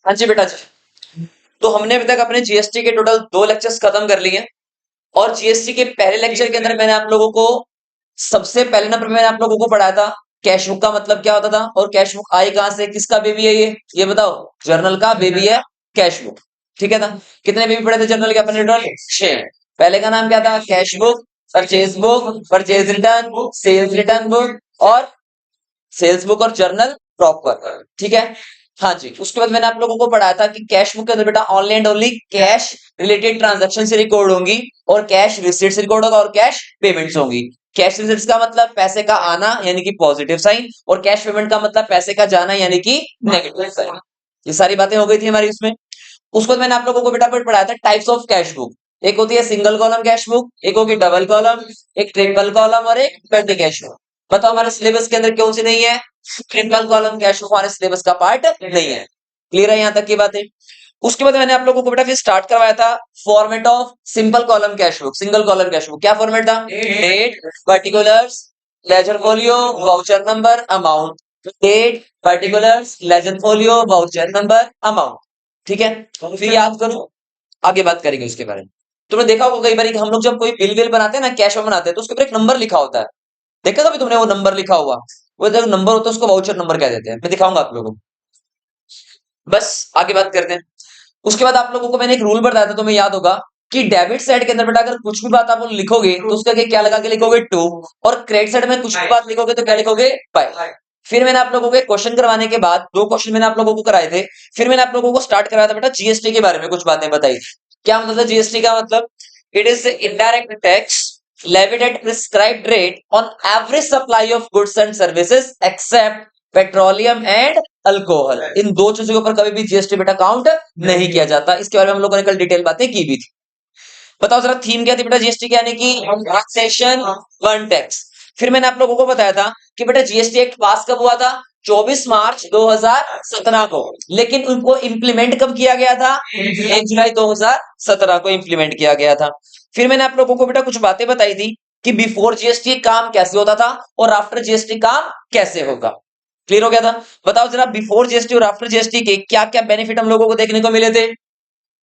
हाँ जी बेटा जी। तो हमने अभी तक अपने जीएसटी के टोटल 2 लेक्चर्स खत्म कर लिए हैं। और जीएसटी के पहले लेक्चर के अंदर मैंने आप लोगों को सबसे पहले नंबर पे मैंने आप लोगों को पढ़ाया था कैश बुक का मतलब क्या होता था और कैश बुक आई कहां से, किसका बेबी है ये बताओ। जर्नल का बेबी है कैश बुक। ठीक है ना। कितने बेबी पढ़े थे जर्नल के अपने टोटल? 6। पहले का नाम क्या था? Cash book, book, purchase return book, sales return book और सेल्स बुक और जर्नल प्रॉपर। ठीक है। हाँ जी। उसके बाद मैंने आप लोगों को पढ़ाया था कि कैश बुक के अंदर बेटा only and only cash related transaction से रिकॉर्ड होंगी और कैश रिसीट्स रिकॉर्ड होगा और कैश पेमेंट्स होंगी। कैश रिसीट्स का मतलब पैसे का आना यानी कि पॉजिटिव साइन और कैश पेमेंट का मतलब पैसे का जाना यानी कि नेगेटिव साइन। ये सारी बातें हो गई थी हमारी इसमें। उसके बाद मैंने आप लोगों को बेटा पढ़ाया था टाइप्स ऑफ कैश बुक। एक होती है सिंगल कॉलम कैश बुक, एक होगी डबल कॉलम, एक ट्रिपल कॉलम और एक पेटी कैश बुक। बताओ हमारे सिलेबस के अंदर कौन सी नहीं है? ट्रिपल कॉलम कैश बुक हमारे सिलेबस का पार्ट नहीं है। क्लियर है यहाँ तक की बातें? उसके बाद मैंने आप लोगों को बेटा फिर स्टार्ट करवाया था format of simple column cash book, single column cash book. क्या फॉर्मेट था? Date, particulars, ledger folio, voucher number, amount. Date, particulars, ledger folio, voucher number, amount. ठीक है। फिर याद करो, आगे बात करेंगे उसके बारे में। तुमने देखा होगा कई बार कि हम लोग जब कोई बिल विल बनाते हैं ना, कैश में बनाते हैं, तो उसके ऊपर एक नंबर लिखा होता है। देखा कभी तुमने वो नंबर लिखा हुआ? वो जो नंबर होता है उसको वाउचर नंबर कह देते हैं। मैं दिखाऊंगा आप लोगों को। बस आगे बात करते हैं। उसके बाद आप लोगों को मैंने एक रूल बताया था, तुम्हें याद होगा कि डेबिट साइड के अंदर बेटा अगर कुछ भी बात आप लोग लिखोगे तो उसके आगे क्या लगा के लिखोगे? टू। और क्रेडिट साइड में कुछ भी बात लिखोगे तो क्या लिखोगे? बाय। फिर मैंने आप लोगों को एक क्वेश्चन करवाने के बाद, 2 क्वेश्चन मैंने आप लोगों को कराए थे। फिर मैंने आप लोगों को स्टार्ट कराया था बेटा जीएसटी के बारे में कुछ बातें बताई थी। क्या मतलब था जीएसटी का मतलब? It is indirect tax levied at prescribed rate on every supply of goods and services except petroleum and alcohol. In 2 चीजों के ऊपर कभी भी जीएसटी बेटा काउंट नहीं किया जाता। इसके बारे में हम लोगों ने कल डिटेल बातें की भी थी। बताओ जरा थीम क्या थी बेटा जीएसटी की, यानी कि टैक्सेशन वन टैक्स। फिर मैंने आप लोगों को बताया था कि बेटा जीएसटी एक्ट पास कब हुआ था? 24 मार्च 2017 को। लेकिन उनको इंप्लीमेंट कब किया गया था? 1 जुलाई 2017 को इंप्लीमेंट किया गया था। फिर मैंने आप लोगों को बेटा कुछ बातें बताई थी कि बिफोर जीएसटी काम कैसे होता था और आफ्टर जीएसटी काम कैसे होगा। क्लियर हो गया था? बताओ जरा बिफोर जीएसटी और आफ्टर जीएसटी के क्या क्या बेनिफिट हम लोगों को देखने को मिले थे?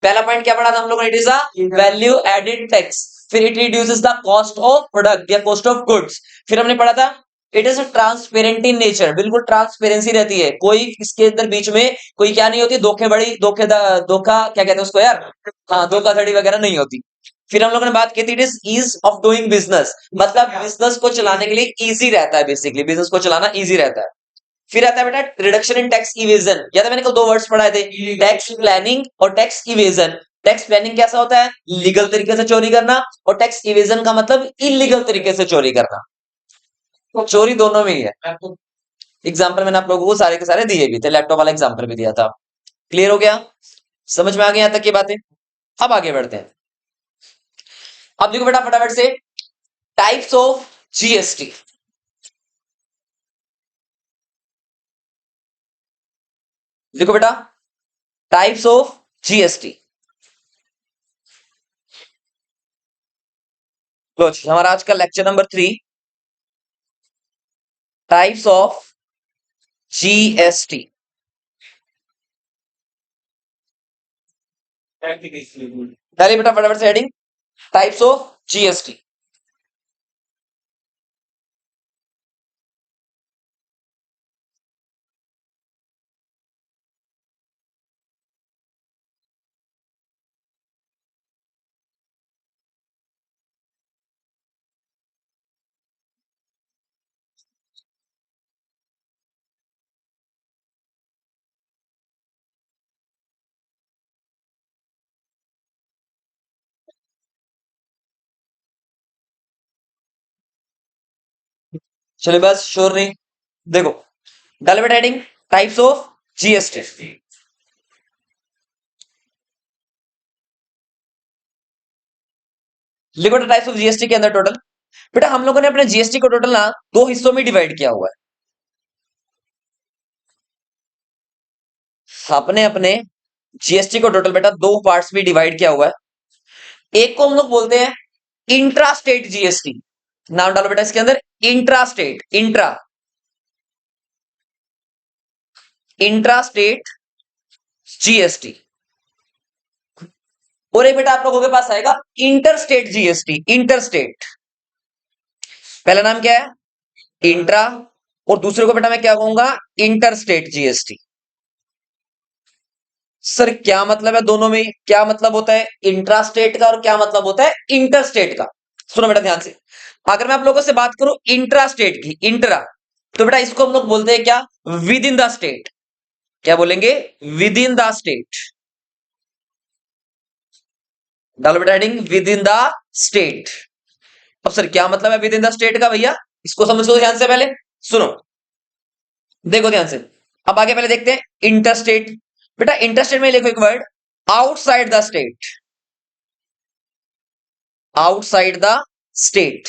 पहला पॉइंट क्या पढ़ा था हम लोगों ने? It is a value added tax. फिर it reduces the cost of product या कॉस्ट ऑफ गुड्स। फिर हमने पढ़ा था it is transparent in nature, बिल्कुल ट्रांसपेरेंसी रहती है, कोई इसके अंदर बीच में कोई क्या नहीं होती, धोखा क्या कहते हैं उसको यार, हाँ धोखाधड़ी वगैरह नहीं होती। फिर हम लोगों ने बात की थी it is ease of doing business, मतलब बिजनेस को चलाने के लिए इजी रहता है, बेसिकली बिजनेस को चलाना इजी रहता है। फिर आता है बेटा रिडक्शन इन टैक्स इवेजन। याद है मैंने कल 2 वर्ड्स पढ़ाए थे, टैक्स प्लानिंग और टैक्स इवेजन। टैक्स प्लानिंग कैसा होता है? लीगल तरीके से चोरी करना, और टैक्स इवेजन का मतलब इलीगल तरीके से चोरी करना। तो चोरी दोनों में ही है। एग्जाम्पल मैंने आप लोगों को सारे के सारे दिए भी थे, लैपटॉप वाला एग्जाम्पल भी दिया था। क्लियर हो गया? समझ में आ गई यहां तक की बातें? अब आगे बढ़ते हैं। अब देखो बेटा फटाफट से टाइप्स ऑफ जीएसटी। देखो बेटा टाइप्स ऑफ जीएसटी। हमारा आज का lecture number 3, types of GST. डालिए बेटा फटाफट से हेडिंग टाइप्स ऑफ जीएसटी। चलिए बस श्योर नहीं, देखो डालिए बेटा हेडिंग टाइप्स ऑफ जीएसटी। लिखो टाइप्स ऑफ जीएसटी के अंदर टोटल बेटा हम लोगों ने अपने जीएसटी को टोटल ना 2 हिस्सों में डिवाइड किया हुआ है। अपने अपने जीएसटी को टोटल बेटा 2 पार्ट्स में डिवाइड किया हुआ है। एक को हम लोग बोलते हैं इंट्रा स्टेट जीएसटी। नाम डालो बेटा इसके अंदर, intra state, intra state GST. और एक बेटा आप लोगों के पास आएगा inter state GST. Inter state, पहला नाम क्या है इंट्रा, और दूसरे को बेटा मैं क्या कहूंगा इंटर स्टेट जीएसटी। सर क्या मतलब है दोनों में, क्या मतलब होता है इंट्रा स्टेट का और क्या मतलब होता है इंटर स्टेट का? सुनो बेटा ध्यान से, अगर मैं आप लोगों से बात करूं इंट्रा स्टेट की, इंट्रा, तो बेटा इसको हम लोग बोलते हैं क्या विद इन द स्टेट। क्या बोलेंगे विद इन द स्टेट। डालो बेटा heading with in the state. अब सर क्या मतलब है विद इन द स्टेट का भैया, इसको समझो ध्यान से, पहले सुनो, देखो ध्यान से। अब आगे पहले देखते हैं इंटरस्टेट। बेटा इंटरस्टेट में लिखो एक word outside the state. Outside the state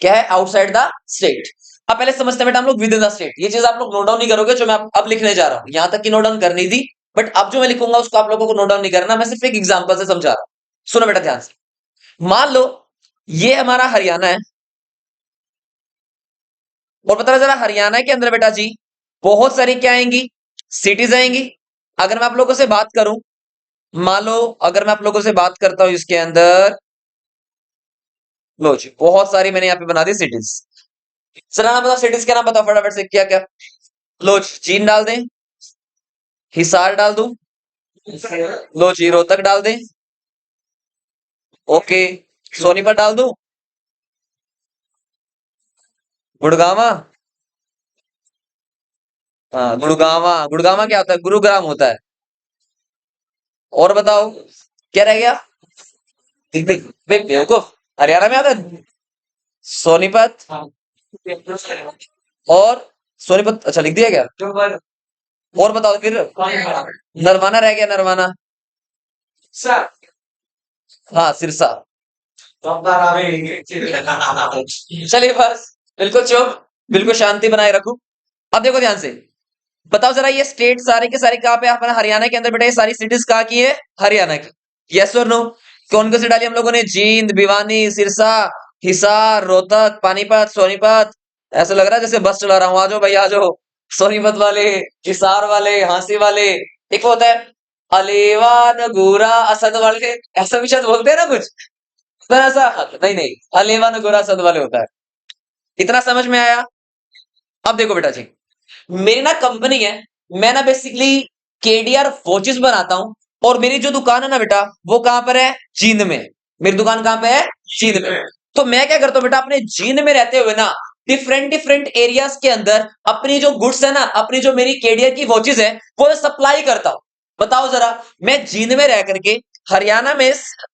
क्या है आउटसाइड द स्टेट। अब पहले समझते हैं बेटा हम लोग विद इन द स्टेट। ये चीज आप लोग नोट डाउन नहीं करोगे जो मैं अब लिखने जा रहा हूं, यहां तक की नोट डाउन करनी थी, बट अब जो मैं लिखूंगा उसको आप लोगों को नोट डाउन नहीं करना, मैं सिर्फ एक एग्जांपल से समझा रहा हूं। सुनो बेटा ध्यान से, मान लो ये हमारा हरियाणा है, और पता है जरा हरियाणा के अंदर बेटा जी बहुत सारी क्या आएंगी सिटीज आएंगी। अगर मैं आप लोगों से बात करूं, मान लो अगर मैं आप लोगों से बात करता हूं इसके अंदर, लो जी बहुत सारी मैंने यहाँ पे बना दी सिटीज। चला ना बताओ सिटीज के नाम बताओ फटाफट से क्या क्या। लो जी चीन डाल दें, हिसार डाल दूं, लो जी रोहतक डाल दें, ओके, सोनीपत डाल दूं, गुड़गावा, हाँ गुड़गावा, गुड़गावा क्या होता है गुरुग्राम होता है। और बताओ क्या रह गया, देख देख देख बेवकूफ, हरियाणा में आता है सोनीपत, और सोनीपत अच्छा लिख दिया क्या, और बताओ फिर नरवाना रह गया, नरवाना, हाँ सिरसा। चलिए बस बिल्कुल चुप, बिल्कुल शांति बनाए रखो। अब देखो ध्यान से, बताओ जरा ये स्टेट सारे के सारे कहाँ पे अपना हरियाणा के अंदर बेटा, ये सारी सिटीज कहाँ की है हरियाणा की, यस और नो। कौन कौन सी डाली हम लोगों ने, जींद, भिवानी, सिरसा, हिसार, रोहतक, पानीपत, सोनीपत। ऐसा लग रहा है जैसे बस चला रहा हूँ, आ जाओ भाई आ जाओ, सोनीपत वाले, हिसार वाले, झांसी वाले, एक वो होता है अलेवा नगूरा असद वाले, ऐसा भी शायद बोलते हैं ना कुछ, तो ऐसा नहीं नहीं, अलेवा नगूरा असद वाले होता है। इतना समझ में आया? अब देखो बेटा जी, मेरी ना कंपनी है, मैं ना बेसिकली केडीआर वॉचेस बनाता हूं, और मेरी जो दुकान है ना बेटा वो कहां पर है जींद में। मेरी दुकान कहां पे है जींद में। तो मैं क्या करता हूं बेटा अपने जींद में रहते हुए ना डिफरेंट डिफरेंट एरियाज के अंदर अपनी जो गुड्स है ना, अपनी जो मेरी केडीआर की वॉचेस है वो सप्लाई करता हूं। बताओ जरा, मैं जींद में रह करके हरियाणा में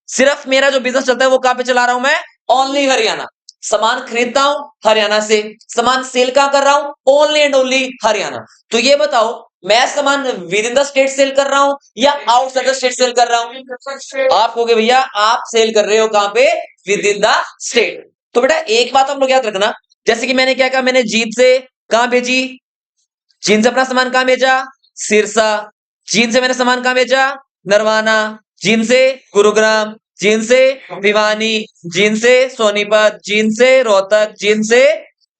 सिर्फ मेरा जो बिजनेस चलता है वो कहां पे चला रहा हूं मैं, ओनली हरियाणा। सामान खरीदता हूं हरियाणा से, सामान सेल कहां कर रहा हूं ओनली एंड ओनली हरियाणा। तो ये बताओ मैं सामान within the state sale कर रहा हूं या आउटसाइड द स्टेट सेल कर रहा हूं? आप कहोगे भैया आप सेल कर रहे हो कहां पे, विद इन द स्टेट। तो बेटा एक बात हम लोग याद रखना, जैसे कि मैंने क्या कहा, मैंने जीत से कहां भेजी, चीन से अपना सामान कहां भेजा सिरसा, चीन से मैंने सामान कहां भेजा नरवाना, चीन से गुरुग्राम, चीन से भिवानी, चीन से सोनीपत, चीन से रोहतक, चीन से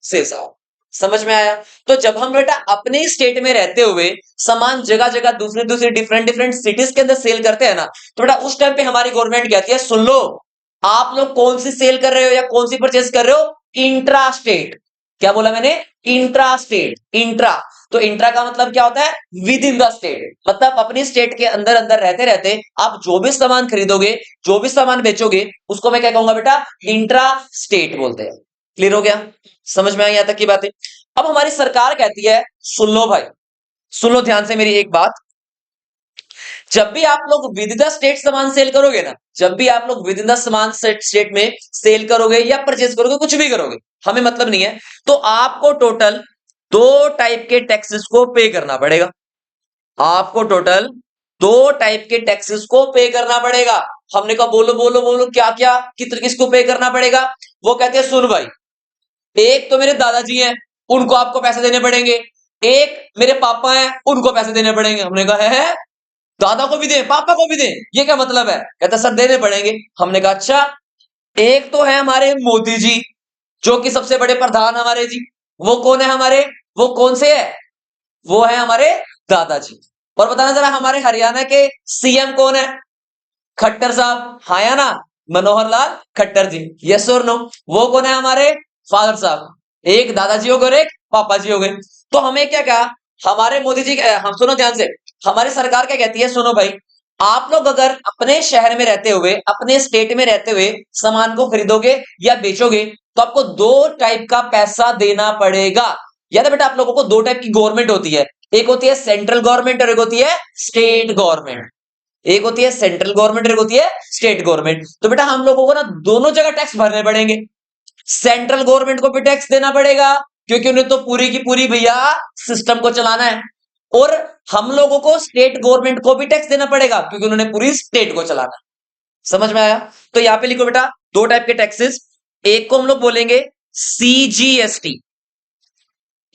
सिरसा। समझ में आया? तो जब हम बेटा अपने स्टेट में रहते हुए सामान जगह जगह दूसरी दूसरी डिफरेंट डिफरेंट सिटीज के अंदर सेल करते हैं ना, तो बेटा उस टाइम पे हमारी गवर्नमेंट कहती है सुन लो, आप लोग कौन सी सेल कर रहे हो या कौन सी परचेज कर रहे हो, इंट्रा स्टेट। क्या बोला मैंने, इंट्रा स्टेट, इंट्रा। तो इंट्रा का मतलब क्या होता है विद इन द स्टेट, मतलब अपनी स्टेट के अंदर अंदर रहते रहते आप जो भी सामान खरीदोगे, जो भी सामान बेचोगे, उसको मैं क्या कहूंगा बेटा, इंट्रा स्टेट बोलते हैं। क्लियर हो गया? समझ में आई यहां तक की बातें? अब हमारी सरकार कहती है सुन लो भाई, सुन लो ध्यान से मेरी एक बात, जब भी आप लोग विद द स्टेट सामान सेल करोगे ना, जब भी आप लोग विद इन द सामान स्टेट में सेल करोगे या परचेज करोगे, कुछ भी करोगे, हमें मतलब नहीं है, तो आपको टोटल दो टाइप के टैक्सेस को पे करना पड़ेगा। आपको टोटल दो टाइप के टैक्सेस को पे करना पड़ेगा। हमने कहा बोलो बोलो बोलो क्या क्या, किसको पे करना पड़ेगा? वो कहते हैं सुन भाई, एक तो मेरे दादाजी हैं, उनको आपको पैसे देने पड़ेंगे, एक मेरे पापा हैं, उनको पैसे देने पड़ेंगे। हमने कहा है दादा को भी दें पापा को भी दें, ये क्या मतलब है? कहता सर देने पड़ेंगे। हमने कहा अच्छा, एक तो है हमारे मोदी जी, जो कि सबसे बड़े प्रधान हमारे जी, वो कौन है हमारे वो कौन से है? वो है हमारे दादाजी। और बताना जरा हमारे हरियाणा के सीएम कौन है? खट्टर साहब, हाँ या ना? मनोहर लाल खट्टर जी, यस और नो? वो कौन है हमारे फादर साहब? एक दादाजी हो गए और एक पापा जी हो गए। तो हमें क्या कहा हमारे मोदी जी? हम सुनो ध्यान से, हमारी सरकार क्या कहती है, सुनो भाई, आप लोग अगर अपने शहर में रहते हुए, अपने स्टेट में रहते हुए सामान को खरीदोगे या बेचोगे तो आपको दो टाइप का पैसा देना पड़ेगा। याद है बेटा, आप लोगों को दो टाइप की गवर्नमेंट होती है, एक होती है सेंट्रल गवर्नमेंट और एक होती है स्टेट गवर्नमेंट। एक होती है सेंट्रल गवर्नमेंट, एक होती है स्टेट गवर्नमेंट। तो बेटा हम लोगों को ना दोनों जगह टैक्स भरने पड़ेंगे। सेंट्रल गवर्नमेंट को भी टैक्स देना पड़ेगा क्योंकि उन्हें तो पूरी की पूरी भैया सिस्टम को चलाना है, और हम लोगों को स्टेट गवर्नमेंट को भी टैक्स देना पड़ेगा क्योंकि उन्होंने पूरी स्टेट को चलाना है। समझ में आया? तो यहां पे लिखो बेटा दो टाइप के टैक्सेस, एक को हम लोग बोलेंगे सीजीएसटी,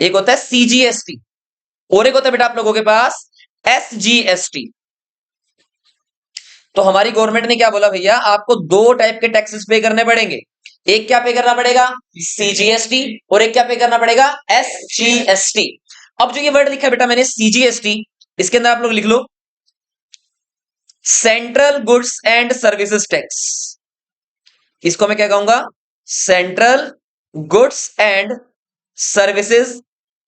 एक होता है सीजीएसटी, और एक होता है बेटा आप लोगों के पास एसजीएसटी। तो हमारी गवर्नमेंट ने क्या बोला भैया, आपको दो टाइप के टैक्सेस पे करने पड़ेंगे। एक क्या पे करना पड़ेगा? सीजीएसटी, और एक क्या पे करना पड़ेगा? एसजीएसटी। अब जो ये वर्ड लिखा है बेटा मैंने सीजीएसटी, इसके अंदर आप लोग लिख लो central goods and services tax. इसको मैं क्या कहूंगा? Central goods and services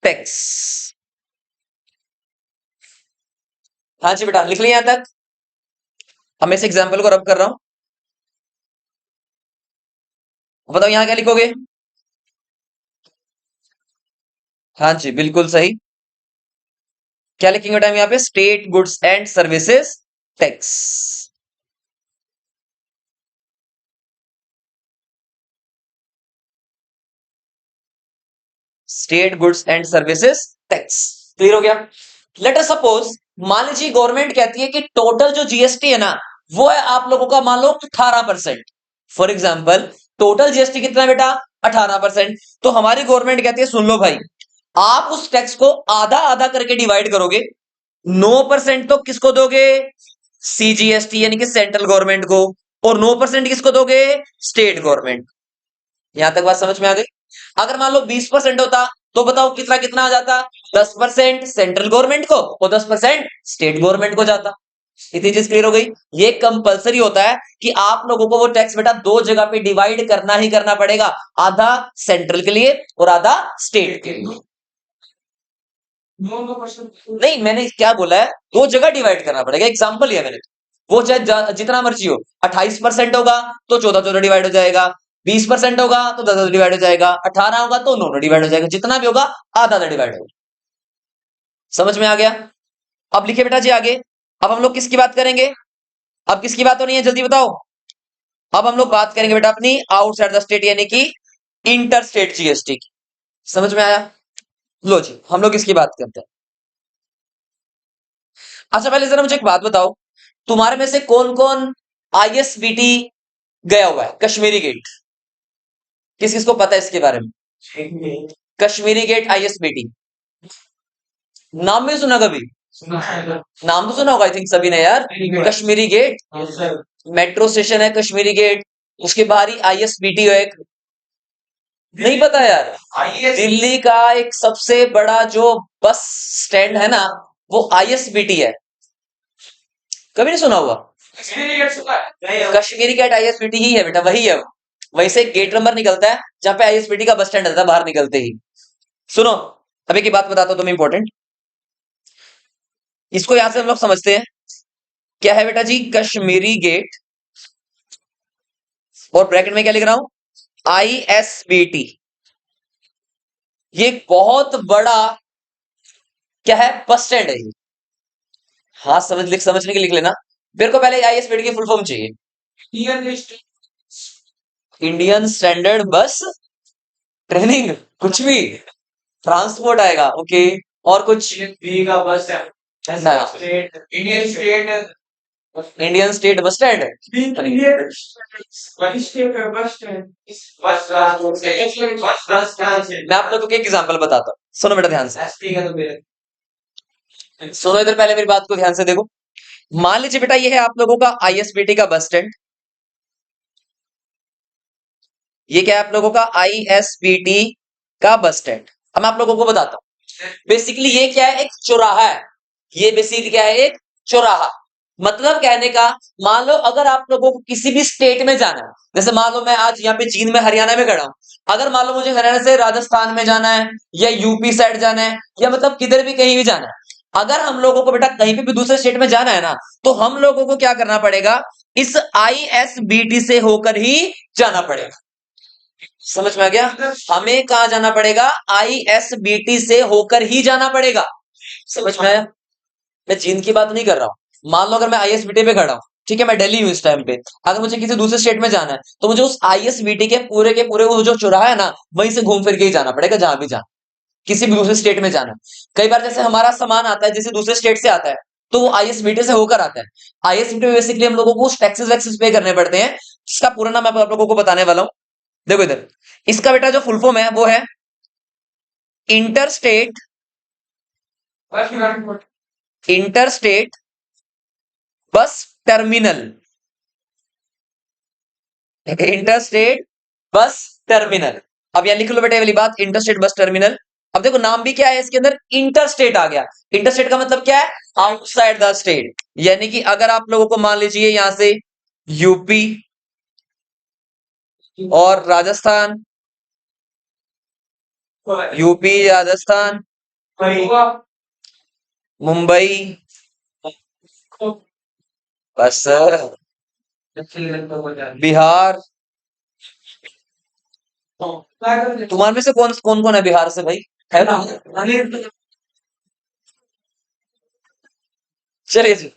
tax. हाँ जी बेटा, लिख लिया यहां तक? हम इस एग्जाम्पल को रब कर रहा हूं, बताओ यहां क्या लिखोगे? हाँ जी बिल्कुल सही। क्या लिखेंगे बेटा यहां पे? State goods and services tax. State goods and services tax. Clear हो गया? लेट अस सपोज, मान लीजिए गवर्नमेंट कहती है कि टोटल जो जीएसटी है ना वो है आप लोगों का मान लो 18%। फॉर एग्जाम्पल टोटल जीएसटी कितना है बेटा? 18%। तो हमारी गवर्नमेंट कहती है सुन लो भाई, आप उस टैक्स को आधा आधा करके डिवाइड करोगे। 9% तो किसको दोगे? सीजीएसटी यानी कि सेंट्रल गवर्नमेंट को, और 9% किसको दोगे? State government. यहां तक बात समझ में आ गई? अगर मान लो 20% होता तो बताओ कितना कितना आ जाता? 10% सेंट्रल गवर्नमेंट को और 10% स्टेट गवर्नमेंट को जाता। इतनी चीज क्लियर हो गई? ये कंपलसरी होता है कि आप लोगों को वो टैक्स बेटा दो जगह पे डिवाइड करना ही करना पड़ेगा, आधा सेंट्रल के लिए और आधा स्टेट के लिए। नहीं, मैंने क्या बोला है, दो जगह डिवाइड करना पड़ेगा, एग्जाम्पल लिया मैंने। वो चाहे जितना मर्जी हो, 28% होगा तो 14 डिवाइड हो जाएगा, 20% होगा तो 10 डिवाइड हो जाएगा, 18 होगा तो 9 डिवाइड हो जाएगा, जितना भी होगा आधा आधा डिवाइड होगा। समझ में आ गया? अब लिखे बेटा जी आगे। अब हम लोग किसकी बात करेंगे? अब किसकी बात होनी है जल्दी बताओ? अब हम लोग बात करेंगे बेटा अपनी आउटसाइड द स्टेट यानी कि इंटर स्टेट जीएसटी की। समझ में आया? लो जी हम लोग इसकी बात करते हैं। अच्छा पहले जरा मुझे एक बात बताओ, तुम्हारे में से कौन कौन आईएसबीटी गया हुआ है? कश्मीरी गेट, किस किस को पता है इसके बारे में? कश्मीरी गेट आईएसबीटी, नाम भी सुना कभी? नाम तो सुना होगा आई थिंक सभी ने यार। कश्मीरी गेट मेट्रो स्टेशन है, कश्मीरी गेट, उसके बाहर ही आईएसबीटी है एक। नहीं पता यार? दिल्ली का एक सबसे बड़ा जो बस स्टैंड है ना वो आईएसबीटी है। कभी नहीं सुना हुआ? कश्मीरी गेट आईएसबीटी ही है बेटा, वही है। वहीं से एक गेट नंबर निकलता है जहां पे आईएसबीटी का बस स्टैंड रहता है बाहर निकलते ही। सुनो अभी की बात बताता हूं तुम्हें इंपॉर्टेंट, इसको यहां से हम लोग समझते हैं। क्या है बेटा जी? कश्मीरी गेट, और ब्रैकेट में क्या लिख रहा हूं? आईएसबीटी। ये बहुत बड़ा क्या है? बस स्टैंड है ये। हाँ समझने के लिख लेना। मेरे को पहले आईएसबीटी की फुल फॉर्म चाहिए। इंडियन स्टैंडर्ड बस ट्रेनिंग, कुछ भी ट्रांसपोर्ट आएगा ओके। और कुछ का बस है ना? इंडियन स्टेट बस स्टैंड मैं आप लोगों को एक एग्जांपल बताता हूँ, सुनो बेटा ध्यान से। सुनो इधर, पहले मेरी बात को ध्यान से देखो। मान लीजिए बेटा ये है आप लोगों का आईएसबीटी का बस स्टैंड, ये क्या है आप लोगों का? आईएसबीटी का बस स्टैंड। अब मैं आप लोगों को बताता हूं, बेसिकली ये क्या है, एक चौराहा है। ये बेसिकली क्या है, एक चौराहा। मतलब कहने का, मान लो अगर आप लोगों को किसी भी स्टेट में जाना है, जैसे मान लो मैं आज यहाँ पे चीन में हरियाणा में खड़ा हूं, अगर मान लो मुझे हरियाणा से राजस्थान में जाना है या यूपी साइड जाना है या मतलब किधर भी कहीं भी जाना है, अगर हम लोगों को बेटा कहीं पे भी दूसरे स्टेट में जाना है ना, तो हम लोगों को क्या करना पड़ेगा, इस आईएसबीटी से होकर ही जाना पड़ेगा। समझ में आ गया? हमें कहा जाना पड़ेगा, आईएसबीटी से होकर ही जाना पड़ेगा। समझ में आया? मैं चीन की बात नहीं कर रहा हूं। मान लो अगर मैं आईएसबीटी पे खड़ा हूं, ठीक है, मैं दिल्ली हूं इस टाइम पे, अगर मुझे किसी दूसरे स्टेट में जाना है तो मुझे उस आईएसबीटी के पूरे वो जो चौराहा है ना, वहीं से घूम फिर के ही जाना पड़ेगा जहां भी जाना, किसी भी दूसरे स्टेट में जाना। कई बार जैसे हमारा सामान आता है जैसे दूसरे स्टेट से आता है, तो वो आईएसबीटी से होकर आता है। आईएसबीटी में बेसिकली हम लोगों को टैक्सेस वैक्सेस पे करने पड़ते हैं, इसका पूरा नाम मैं आप लोगों को बताने वाला हूं। देखो इधर, इसका बेटा जो फुल फॉर्म है वो है interstate interstate bus terminal. Interstate bus terminal. अब यहां लिख लो बेटा ये वाली बात, इंटरस्टेट बस टर्मिनल। अब देखो नाम भी क्या है इसके अंदर, इंटरस्टेट आ गया। इंटरस्टेट का मतलब क्या है, आउटसाइड द स्टेट। यानी कि अगर आप लोगों को मान लीजिए यहां से यूपी और राजस्थान, यूपी राजस्थान, मुंबई, बस बिहार, तुम्हारे में से कौन कौन कौन है बिहार से भाई, है ना? चलिए जी,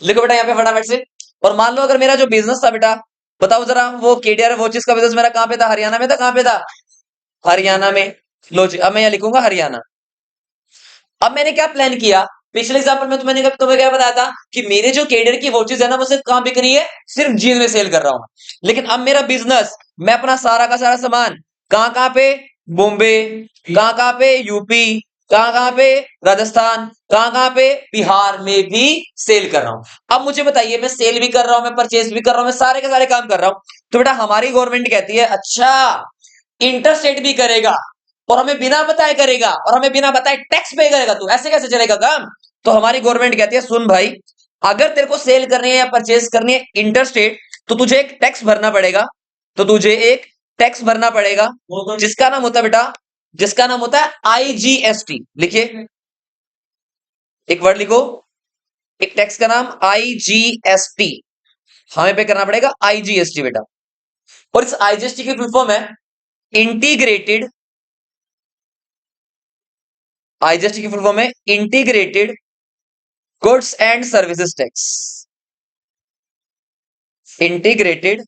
लिखो बेटा यहाँ पे फटाफट से। और मान लो अगर मेरा जो बिजनेस था बेटा, बताओ जरा, वो केडीआर वॉचेस का बिजनेस मेरा कहाँ पे था, हरियाणा में था। कहाँ पे था? हरियाणा में। लो जी, अब मैं यहाँ लिखूंगा हरियाणा। अब मैंने क्या प्लान किया, पिछले एग्जाम्पल में तुम्हें क्या बताया था कि मेरे जो केडीआर की वॉचेस है ना, वो सिर्फ कहाँ बिक रही है, सिर्फ जींद में सेल कर रहा हूं। लेकिन अब मेरा बिजनेस, मैं अपना सारा का सारा सामान कहाँ कहाँ पे, बॉम्बे, कहाँ कहाँ पे यूपी, कहाँ कहाँ पे राजस्थान, कहाँ कहाँ पे बिहार में भी सेल कर रहा हूं। अब मुझे बताइए, मैं सेल भी कर रहा हूं, मैं परचेज भी कर रहा हूं, मैं सारे के सारे काम कर रहा हूं, तो बेटा हमारी गवर्नमेंट कहती है अच्छा इंटरस्टेट भी करेगा और हमें बिना बताए करेगा और हमें बिना बताए टैक्स पे करेगा, तू ऐसे कैसे चलेगा काम? तो हमारी गवर्नमेंट कहती है सुन भाई, अगर तेरे को सेल करनी है या परचेज करनी है इंटरस्टेट, तो तुझे एक टैक्स भरना पड़ेगा। तो तुझे एक टैक्स भरना पड़ेगा जिसका नाम होता है बेटा, जिसका नाम होता है आईजीएसटी। लिखिए, एक वर्ड लिखो, एक टैक्स का नाम आईजीएसटी, हमें पे करना पड़ेगा आईजीएसटी बेटा। और इस आईजीएसटी की फुल फॉर्म है इंटीग्रेटेड, आईजीएसटी की फुल फॉर्म है integrated goods and services tax. Integrated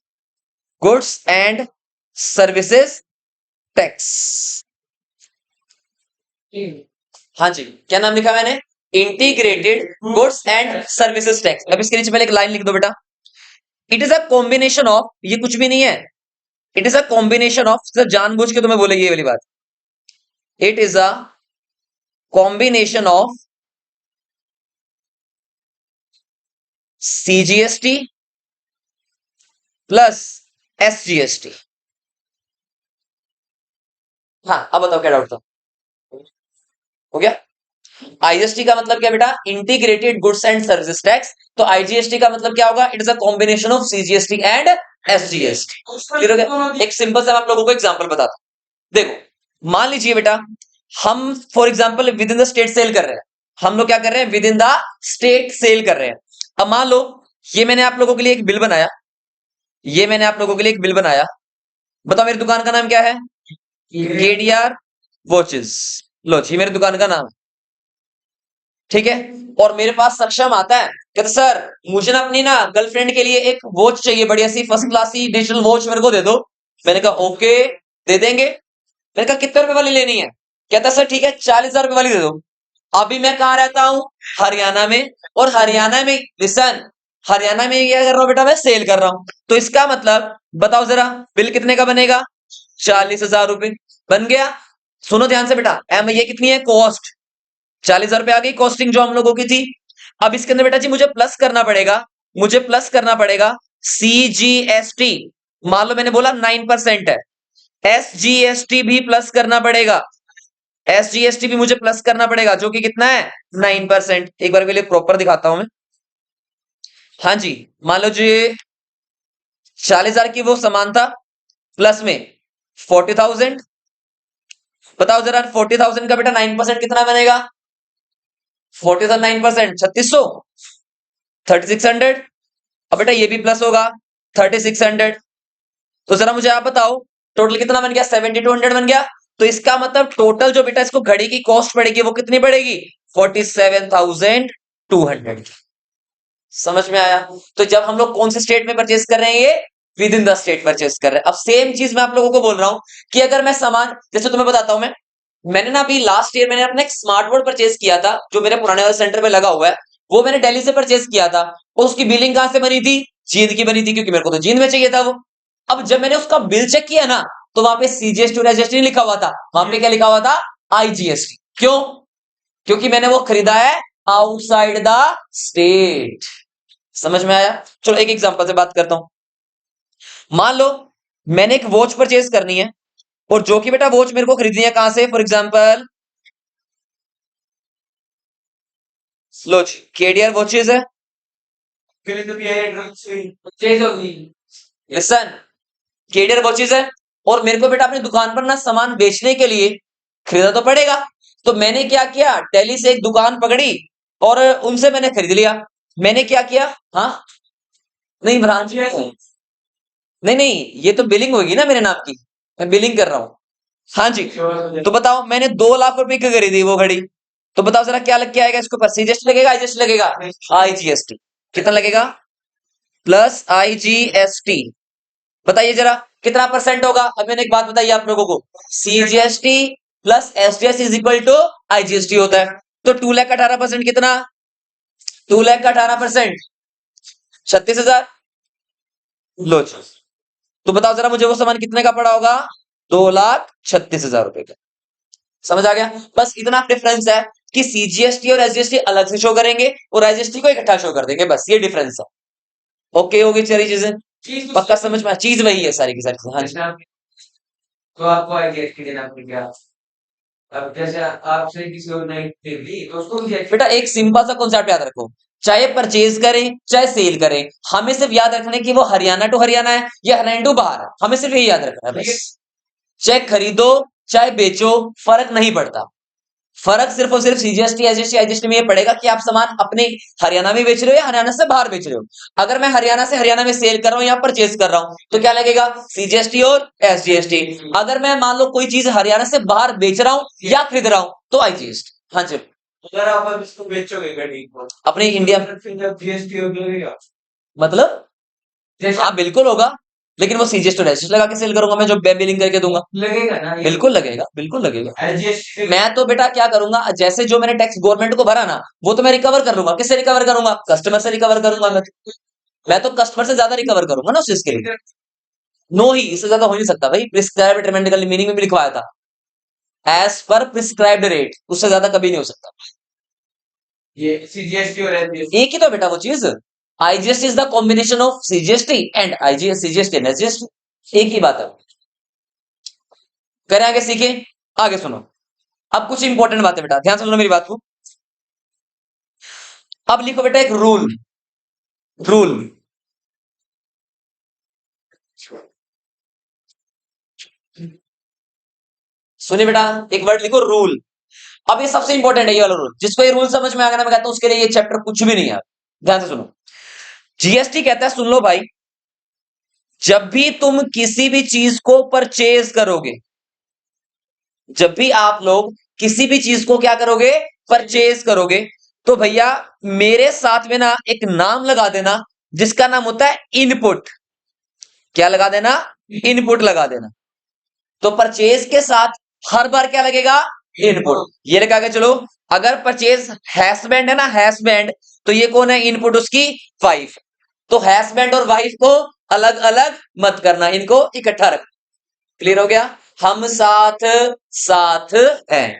goods and services tax. हाँ जी, क्या नाम लिखा मैंने, integrated goods and services tax. अब इसके नीचे पहले एक लाइन लिख दो बेटा, it is a combination of, ये कुछ भी नहीं है, it is a combination of, सिर्फ जानबूझ के तुम्हें बोलेगी ये वाली बात, it is a combination of CGST plus SGST. हाँ, अब बताओ क्या डाउट था, हो गया? आईजीएसटी का मतलब क्या बेटा, integrated goods and services tax. तो आईजीएसटी का मतलब क्या होगा, it is a combination of CGST and SGST. Clear हो गया? एक सिंपल सा मैं आप लोगों को एग्जांपल बताता हूं। देखो मान लीजिए बेटा, हम for example within the state sale कर रहे हैं, हम लोग क्या कर रहे हैं, within the state sale कर रहे हैं। अब मान लो ये मैंने आप लोगों के लिए एक बिल बनाया, ये मैंने आप लोगों के लिए एक बिल बनाया, बताओ मेरी दुकान का नाम क्या है, केडीआर वॉचेस। लो जी, मेरी दुकान का नाम, ठीक है। और मेरे पास सक्षम आता है, कहते सर मुझे ना अपनी ना गर्लफ्रेंड के लिए एक वॉच चाहिए, बढ़िया सी फर्स्ट क्लास सी डिजिटल वॉच मेरे को दे दो। मैंने कहा ओके, दे देंगे। मैंने कहा कितने रुपए वाली लेनी है? कहता सर ठीक है 40,000 रुपए वाली दे दो। अभी मैं कहाँ रहता हूँ, हरियाणा में, और हरियाणा में लिसन, हरियाणा में क्या कर रहा हूँ बेटा, मैं सेल कर रहा हूँ। तो इसका मतलब बताओ जरा, बिल कितने का बनेगा, 40,000 रुपए बन गया। सुनो ध्यान से बेटा, एम ये कितनी है, कॉस्ट 40,000 रुपए आ गई, कॉस्टिंग जो हम लोगों की थी। अब इसके अंदर बेटा जी मुझे प्लस करना पड़ेगा, मुझे प्लस करना पड़ेगा सीजीएसटी। मान लो मैंने बोला 9% है, एसजीएसटी भी प्लस करना पड़ेगा। SGST भी मुझे प्लस करना पड़ेगा, जो कि कितना है 9%। एक बार के लिए प्रॉपर दिखाता हूं मैं। हाँ जी, मान लो जी 40,000 की वो सामान था, प्लस में 40,000। बताओ जरा 40,000 का बेटा 9% कितना बनेगा? 40,000 9%, 3600, 3600। अब बेटा ये भी प्लस होगा 3600। तो जरा मुझे आप बताओ टोटल कितना बन गया? 7200 बन गया। तो इसका मतलब टोटल जो बेटा इसको घड़ी की कॉस्ट पड़ेगी वो कितनी पड़ेगी? 47,200। समझ में आया? तो जब हम लोग कौन से स्टेट में परचेस कर रहे हैं, ये with in the state purchase कर रहे हैं। अब सेम चीज मैं आप लोगों को बोल रहा हूं कि अगर मैं सामान, जैसे तुम्हें बताता हूं मैंने ना अभी लास्ट ईयर मैंने अपना एक स्मार्ट बोर्ड परचेस किया था, जो मेरे पुराने वाले सेंटर में लगा हुआ है। वो मैंने दिल्ली से परचेस किया था। उसकी बिलिंग कहां से बनी थी? जींद की बनी थी, क्योंकि मेरे को तो जींद में चाहिए था वो। अब जब मैंने उसका बिल चेक किया ना, तो वहां पे सीजीएसटी और एसजीएसटी लिखा हुआ था, वहां पे क्या लिखा हुआ था? आईजीएसटी। क्यों? क्योंकि मैंने वो खरीदा है आउटसाइड द स्टेट। समझ में आया? चलो एक एग्जांपल से बात करता हूं। मान लो मैंने एक वॉच परचेज करनी है, और जो कि बेटा वॉच मेरे को खरीदनी है कहां से? For example low KDR watches है। लिसन, केडीआर वॉचेज है, और मेरे को बेटा अपनी दुकान पर ना सामान बेचने के लिए खरीदा तो पड़ेगा। तो मैंने क्या किया, दिल्ली से एक दुकान पकड़ी और उनसे मैंने खरीद लिया। मैंने क्या किया? हाँ, नहीं ब्रांच में नहीं नहीं, ये तो बिलिंग होगी ना मेरे नाम की, मैं बिलिंग कर रहा हूं। हाँ जी, तो बताओ मैंने 2 लाख रुपए की खरीदी वो घड़ी। तो बताओ जरा क्या लग के आएगा इसके ऊपर? सीजीएसटी लगेगा, आईजीएसटी लगेगा? आईजीएसटी। कितना लगेगा? Plus IGST. बताइए जरा कितना परसेंट होगा? अब मैंने एक बात बताई आप लोगों को, CGST plus SGST is equal to IGST होता है। तो 2,18% कितना? 2,18%, 36,000। लो जी। तो बताओ जरा मुझे वो सामान कितने का पड़ा होगा? 2,36,000 रुपए का। समझ आ गया? बस इतना डिफरेंस है कि सीजीएसटी और एसजीएसटी अलग से शो करेंगे और आईजीएसटी को इकट्ठा शो कर देंगे, बस ये डिफरेंस है। ओके होगी सारी चीजें? पक्का समझ में? चीज वही है सारी की सारी चीजें। हाँ जी। तो आपको आईजीएसटी देना पड़ेगा। अब जैसे आपसे किसी और ने ली तो उसको भी बेटा एक सिंपल सा कॉन्सेप्ट याद रखो, चाहे परचेज करें चाहे सेल करें, हमें सिर्फ याद रखना है कि वो हरियाणा टू हरियाणा है या हरियाणा टू बाहर है। हमें सिर्फ यही याद रखना है बस। चाहे खरीदो चाहे बेचो, फर्क नहीं पड़ता। फर्क सिर्फ और सिर्फ सीजीएसटी एसजीएसटी आईजीएसटी में ये पड़ेगा कि आप सामान अपने हरियाणा में बेच रहे हो या हरियाणा से बाहर बेच रहे हो। अगर मैं हरियाणा से हरियाणा में सेल कर रहा हूं या परचेज कर रहा हूं तो क्या लगेगा? सीजीएसटी और एसजीएसटी। अगर मैं मान लो कोई चीज हरियाणा से बाहर बेच रहा हूं या खरीद रहा हूं तो आईजीएसटी। हाँ जी। अगर आप अब इसको बेचोगे गाड़ी को अपने इंडिया तो फिर जब जीएसटी लगेगा, मतलब हाँ बिल्कुल होगा, लेकिन वो सीजीएसटी और एसजीएसटी लगा के सेल करूंगा मैं, जो बिलिंग करके दूंगा। लगेगा ना ये? बिल्कुल लगेगा, बिल्कुल लगेगा। एसजीएसटी मैं तो बेटा क्या करूंगा, जैसे जो मैंने टैक्स गवर्नमेंट को भरा ना, वो तो मैं रिकवर कर लूंगा। किससे रिकवर करूंगा? कस्टमर से रिकवर करूंगा मैं तो कस्टमर से ज्यादा रिकवर करूंगा ना उस चीज के लिए। नो ही, इससे ज्यादा हो नहीं सकता भाई। प्रिस्क्राइब्ड रेमेंडिकल मीनिंग में भी लिखवाया था एज पर प्रिस्क्राइब्ड रेट, उससे ज्यादा कभी नहीं हो सकता। ये सीजीएसटी और एसजीएसटी एक ही तो बेटा वो चीज। IGST is the combination of CGST and IGS, CGST and SGST, एक ही बात है। करें आगे, सीखे आगे सुनो। अब कुछ इंपॉर्टेंट बातें बेटा, ध्यान से सुनो मेरी बात को। अब लिखो बेटा एक रूल। रूल सुनिए बेटा, एक वर्ड लिखो रूल। अब ये सबसे इंपॉर्टेंट है ये वाला रूल। जिसको ये रूल समझ में आ गया ना, मैं कहता हूं उसके लिए ये चैप्टर कुछ भी नहीं है। ध्यान से सुनो। जीएसटी कहता है, सुन लो भाई, जब भी तुम किसी भी चीज को परचेज करोगे, जब भी आप लोग किसी भी चीज को क्या करोगे? परचेज करोगे, तो भैया मेरे साथ में ना एक नाम लगा देना जिसका नाम होता है इनपुट। क्या लगा देना? इनपुट लगा देना। तो परचेज के साथ हर बार क्या लगेगा? इनपुट। ये लगा के चलो। अगर परचेज हैशबैंड है ना, हैशबैंड, तो ये कौन है? इनपुट उसकी वाइफ। तो हैशबैंड और वाइफ को अलग अलग मत करना, इनको इकट्ठा रखना। क्लियर हो गया? हम साथ साथ हैं।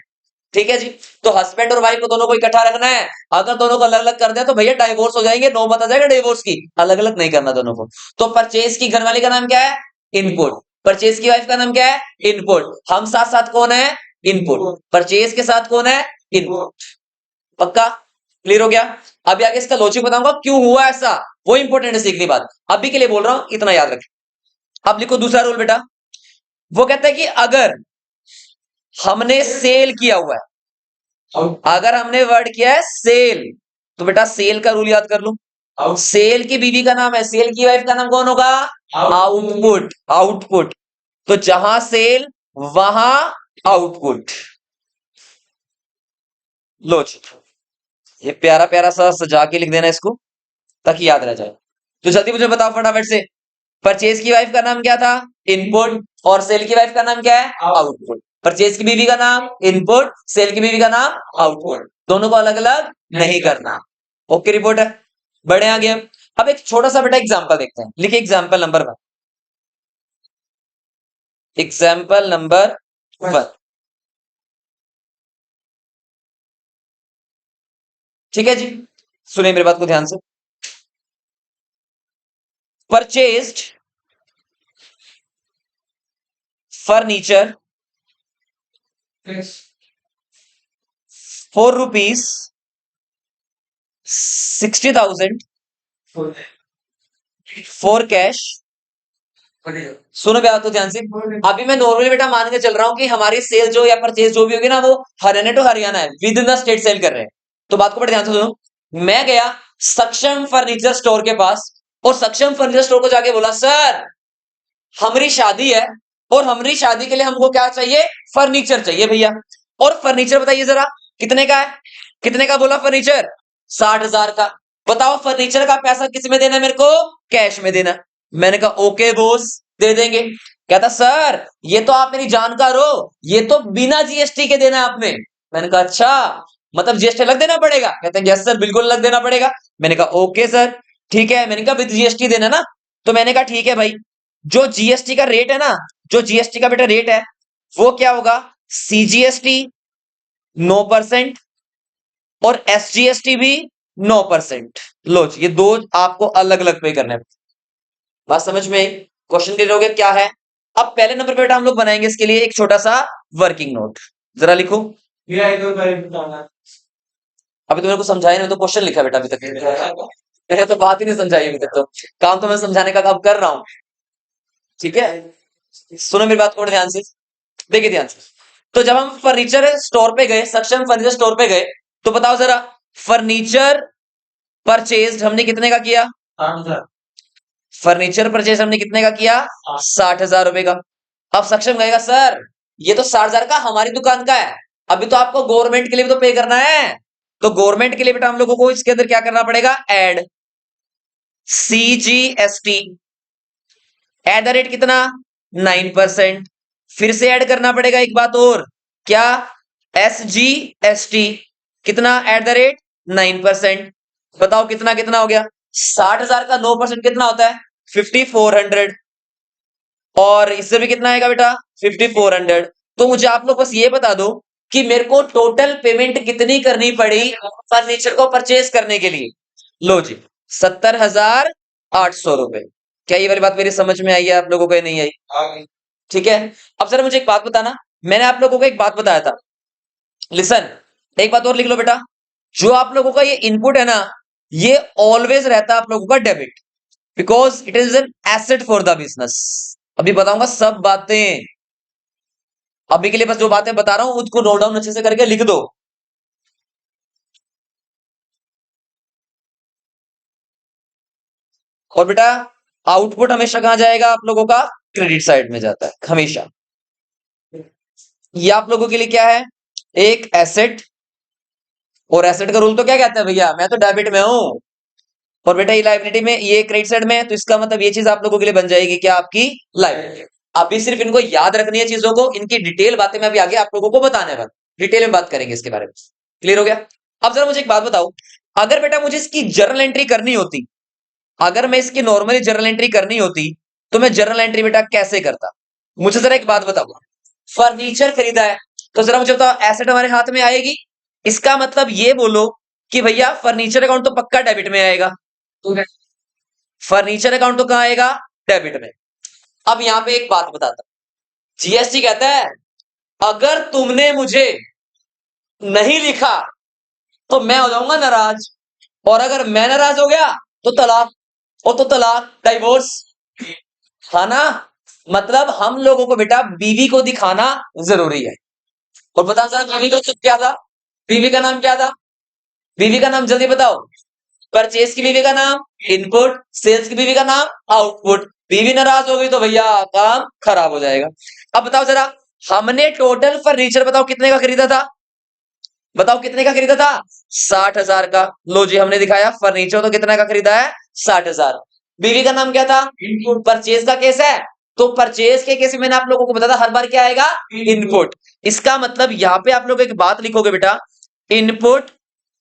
ठीक है जी। तो हस्बैंड और वाइफ को दोनों को इकट्ठा रखना है। अगर दोनों को अलग अलग कर दिया तो भैया डाइवोर्स हो जाएंगे, नौबत आ जाएगा डिवोर्स की। अलग अलग नहीं करना दोनों को। तो परचेज की घरवाली का नाम क्या है? इनपुट। परचेज की वाइफ का नाम क्या है? इनपुट। हम साथ साथ कौन है? इनपुट। परचेज के साथ कौन है? इनपुट। पक्का? क्लियर हो गया? अभी आगे इसका लॉजिक बताऊंगा क्यों हुआ ऐसा, वो इंपॉर्टेंट है सीखने बात। अभी के लिए बोल रहा हूं, इतना याद रखें। अब लिखो दूसरा रूल बेटा। वो कहता है कि अगर हमने सेल किया हुआ है, अगर हमने वर्ड किया है सेल, तो बेटा सेल का रूल याद कर लो। सेल की बीवी का नाम है, सेल की वाइफ का नाम कौन होगा? आउटपुट। आउटपुट। तो जहां सेल वहां आउटपुट। लो जी, ये प्यारा प्यारा सा सजा के लिख देना इसको ताकि याद रह जाए। तो जल्दी मुझे बताओ फटाफट से, परचेज की वाइफ का नाम क्या था? इनपुट। और सेल की वाइफ का नाम क्या है? आउटपुट। परचेज की बीवी का नाम इनपुट, सेल की बीवी का नाम आउटपुट। दोनों को अलग अलग नहीं करना। ओके रिपोर्ट है। बढ़े आगे हम। अब एक छोटा सा बेटा एग्जांपल देखते हैं। लिखिए एग्जांपल नंबर 1। Example number 1। ठीक है जी, सुनिए मेरी बात को ध्यान से। Purchased furniture for rupees 60,000 for cash। सुनो भैया तो ध्यान से। अभी मैं नॉर्मली बेटा मान के चल रहा हूं कि हमारी सेल जो या परचेज जो भी होगी ना, वो हरियाणा टू हरियाणा है, within the state sale कर रहे हैं। तो बात को बड़े ध्यान से सुनो। मैं गया सक्षम फर्नीचर स्टोर के पास और सक्षम फर्नीचर स्टोर को जाके बोला, सर हमारी शादी है और हमारी शादी के लिए हमको क्या चाहिए? फर्नीचर चाहिए भैया। और फर्नीचर बताइए जरा कितने का है? कितने का बोला फर्नीचर? 60,000 का। बताओ फर्नीचर का पैसा किस में देना है मेरे को? कैश में देना। मैंने कहा ओके बॉस, दे देंगे। कहता सर ये तो आप मेरी जानकार हो, ये तो बिना जीएसटी के देना है आपने। मैंने कहा अच्छा, मतलब जीएसटी अलग देना पड़ेगा? कहते हैं यस सर बिल्कुल अलग देना पड़ेगा। मैंने कहा ओके सर ठीक है। मैंने कहा विद जीएसटी देना ना? तो मैंने कहा ठीक है भाई। जो जीएसटी का रेट है ना, जो जीएसटी का बेटा रेट है वो क्या होगा? सीजीएसटी 9% और एसजीएसटी भी 9%। लो जी, ये दो आपको अलग अलग पे करने हैं। बात समझ में आई? क्वेश्चन क्लियर हो गया क्या है? अब पहले नंबर पे बेटा हम लोग बनाएंगे इसके लिए एक छोटा सा वर्किंग नोट। जरा लिखो। अभी तो मेरे को समझाया नहीं, तो क्वेश्चन लिखा बेटा अभी तक। मैंने तो बात ही नहीं समझाई अभी तक, तो काम तो मैं समझाने का काम कर रहा हूं। ठीक है, सुनो मेरी बात को ध्यान से, देखिए ध्यान से। तो जब हम फर्नीचर स्टोर पे गए, सक्षम फर्नीचर स्टोर पे गए, तो बताओ जरा फर्नीचर परचेज हमने कितने का किया? फर्नीचर परचेज हमने कितने का किया? 60,000 रुपए का। अब सक्षम कहेगा सर ये तो 60,000 का हमारी दुकान का है, अभी तो आपको गवर्नमेंट के लिए भी तो पे करना है। तो गवर्नमेंट के लिए बेटा हम लोगों को इसके अंदर क्या करना पड़ेगा? Add CGST at the rate कितना? 9%। फिर से ऐड करना पड़ेगा एक बात और, क्या? एसजीएसटी कितना? Eight the rate 9%। बताओ कितना कितना हो गया? 60,000 का 9% कितना होता है? 5400। और इससे भी कितना आएगा बेटा? 5400। तो मुझे आप लोग बस ये बता दो कि मेरे को टोटल पेमेंट कितनी करनी पड़ी फर्नीचर को परचेज करने के लिए? लो जी, 70,800 रुपए। क्या ये वाली बात मेरी समझ में आई है आप लोगों को या नहीं आई? ठीक है। अब जरा मुझे एक बात बताना, मैंने आप लोगों को एक बात बताया था, लिसन, एक बात और लिख लो बेटा। जो आप लोगों का ये इनपुट है ना, ये ऑलवेज रहता है आप लोगों का debit, because it is an asset for the business. अभी बताऊंगा सब बातें। अभी के लिए बस जो बातें बता रहा हूं उसको नोट डाउन अच्छे से करके लिख दो। और बेटा आउटपुट हमेशा कहां जाएगा आप लोगों का? क्रेडिट साइड में जाता है हमेशा। ये आप लोगों के लिए क्या है? एक एसेट। और एसेट का रूल तो क्या कहता है भैया? मैं तो डेबिट में हूं। और बेटा ये लाइबिलिटी में, ये क्रेडिट साइड में है, तो इसका मतलब ये चीज आप लोगों के लिए बन जाएगी क्या? आपकी लाइबिलिटी। अभी सिर्फ इनको याद रखनी है चीजों को, इनकी डिटेल बातें मैं अभी आगे आप लोगों को बताने वाला, डिटेल में बात करेंगे इसके बारे में। क्लियर हो गया? अब जरा मुझे एक बात बताओ, अगर बेटा मुझे इसकी जर्नल एंट्री करनी होती, अगर मैं इसकी नॉर्मली जर्नल एंट्री करनी होती, तो मैं जर्नल एंट्री बेटा कैसे करता? मुझे जरा एक बात बताओ। फर्नीचर खरीदा है, तो जरा मुझे बताओ एसेट हमारे हाथ में आएगी, इसका मतलब ये बोलो कि भैया फर्नीचर अकाउंट तो पक्का डेबिट में आएगा। फर्नीचर अकाउंट तो कहां आएगा? डेबिट में। अब यहां पे एक बात बताता, जीएसटी कहता है अगर तुमने मुझे नहीं लिखा तो मैं हो जाऊंगा नाराज, और अगर मैं नाराज हो गया तो तलाक, और तो तलाक डाइवोर्स, है ना। मतलब हम लोगों को बेटा बीवी को दिखाना जरूरी है। और बताओ जरा बीवी का नाम क्या था, बीवी का नाम क्या था, बीवी का नाम जल्दी बताओ। परचेज की बीवी का नाम इनपुट, सेल्स की बीवी का नाम आउटपुट। बीवी नाराज हो गई तो भैया काम खराब हो जाएगा। अब बताओ जरा, हमने टोटल फर्नीचर बताओ कितने का खरीदा था, बताओ कितने का खरीदा था, 60,000 का। लो जी हमने दिखाया फर्नीचर तो कितने का खरीदा है, 60,000। बीवी का नाम क्या था, इनपुट। परचेज का केस है तो परचेज के केस में मैंने आप लोगों को बताया था हर बार क्या आएगा, इनपुट। इसका मतलब यहां पे आप लोग एक बात लिखोगे बेटा, input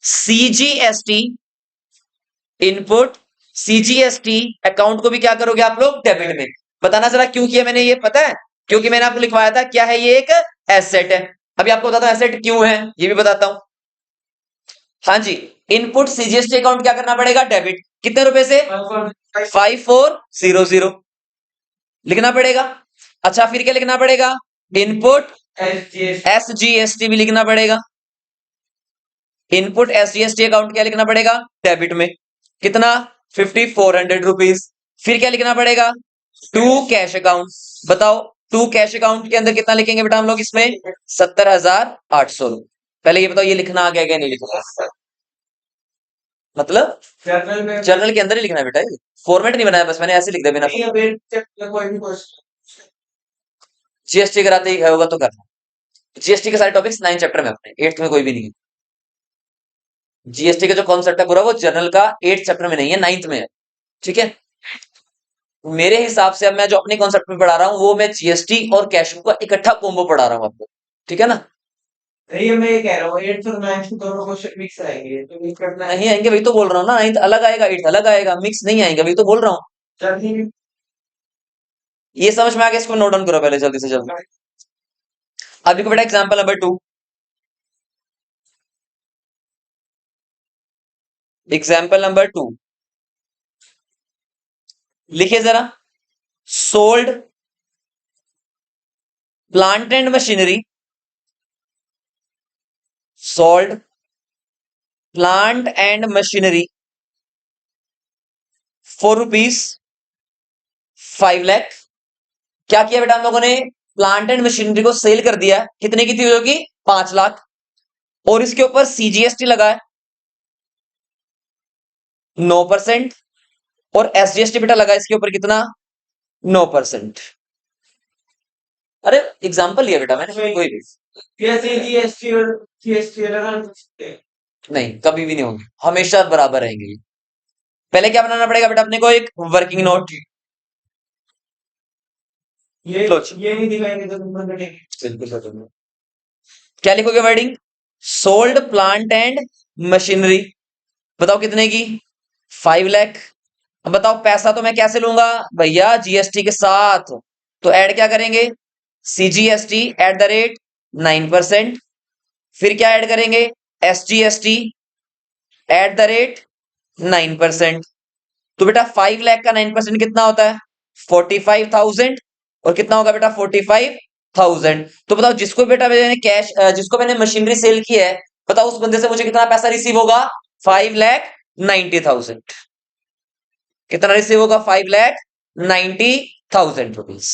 CGST, input CGST account को भी क्या करोगे आप लोग, डेबिट में। बताना जरा क्यों किया मैंने ये, पता है क्योंकि मैंने आपको लिखवाया था क्या है, ये एक एसेट है। अभी आपको बताता हूं एसेट क्यों है, ये भी बताता हूं। हाँ जी, इनपुट सीजीएसटी अकाउंट क्या करना पड़ेगा, डेबिट। कितने रुपए से, 5400 लिखना पड़ेगा। अच्छा फिर क्या लिखना पड़ेगा, इनपुट एसजीएसटी भी लिखना पड़ेगा। इनपुट एसजीएसटी अकाउंट क्या लिखना पड़ेगा, डेबिट में। कितना, 5400 रुपीज। फिर क्या लिखना पड़ेगा, टू कैश अकाउंट। बताओ टू कैश अकाउंट के अंदर कितना लिखेंगे बेटा हम लोग इसमें, 70,800। पहले ये बताओ ये लिखना आ गया क्या नहीं लिखना, मतलब जर्नल के अंदर ही लिखना है बेटा, ये फॉर्मेट नहीं बनाया, बस मैंने ऐसे लिख दिया बिना। जीएसटी कराते ही होगा तो करना। जीएसटी के सारे टॉपिक्स 9 चैप्टर में अपने, 8th में कोई भी नहीं है। जीएसटी का जो कॉन्सेप्ट है पूरा वो जर्नल का 8th चैप्टर में नहीं है, 9th में है। ठीक है, मेरे हिसाब से अब मैं जो अपने कॉन्सेप्ट में पढ़ा रहा हूँ वो मैं जीएसटी और कैश का इकट्ठा कॉम्बो पढ़ा रहा हूँ आपको, ठीक है ना। नहीं मैं ये कह रहा हूँ 8th और 9th दोनों क्वेश्चन मिक्स आएंगे तो मिक्स करना है। नहीं आएंगे, वही तो बोल रहा हूँ ना, 9th अलग आएगा 8th अलग आएगा, मिक्स नहीं आएंगे, वही तो बोल रहा हूँ। चलिए ये समझ में आ गया, इसको नोट डाउन करो पहले जल्दी से जल्दी। अभी को बेटा एग्जाम्पल नंबर 2, एग्जाम्पल नंबर 2 लिखिए जरा, sold plant and machinery, sold plant and machinery for ₹5 lakh. क्या किया बेटा हम लोगों ने, प्लांट एंड मशीनरी को सेल कर दिया, कितने की थी जो कि 5 लाख, और इसके ऊपर सीजीएसटी लगा है 9%, और एसजीएसटी बेटा लगा इसके ऊपर कितना, 9%। अरे एग्जाम्पल लिया बेटा मैंने, कोई भी कैसे जीएसटी और जीएसटी लगा नहीं, कभी भी नहीं होंगे, हमेशा बराबर रहेंगे ये। पहले क्या बनाना पड़ेगा बेटा अपने को, एक वर्किंग नोट। ये लो ये नहीं दिखाएंगे तो तुम बनेंगे बिल्कुल बिल्कुल। क्या लिखोगे wording, sold plant and machinery, बताओ कितने की, 5 लाख। अब बताओ पैसा तो मैं कैसे लूंगा भैया, जीएसटी के साथ। तो ऐड क्या करेंगे, सीजीएसटी एट द रेट 9%। फिर क्या ऐड करेंगे, एसजीएसटी एट द रेट 9%। तो बेटा 5 लाख का 9% कितना होता है, 45,000। और कितना होगा बेटा, 45,000। तो बताओ जिसको बेटा मैंने कैश, जिसको मैंने मशीनरी सेल की है, बताओ उस बंदे से मुझे कितना पैसा रिसीव होगा, 5,90,000। कितना रिसीव होगा, 5,90,000 रुपीज।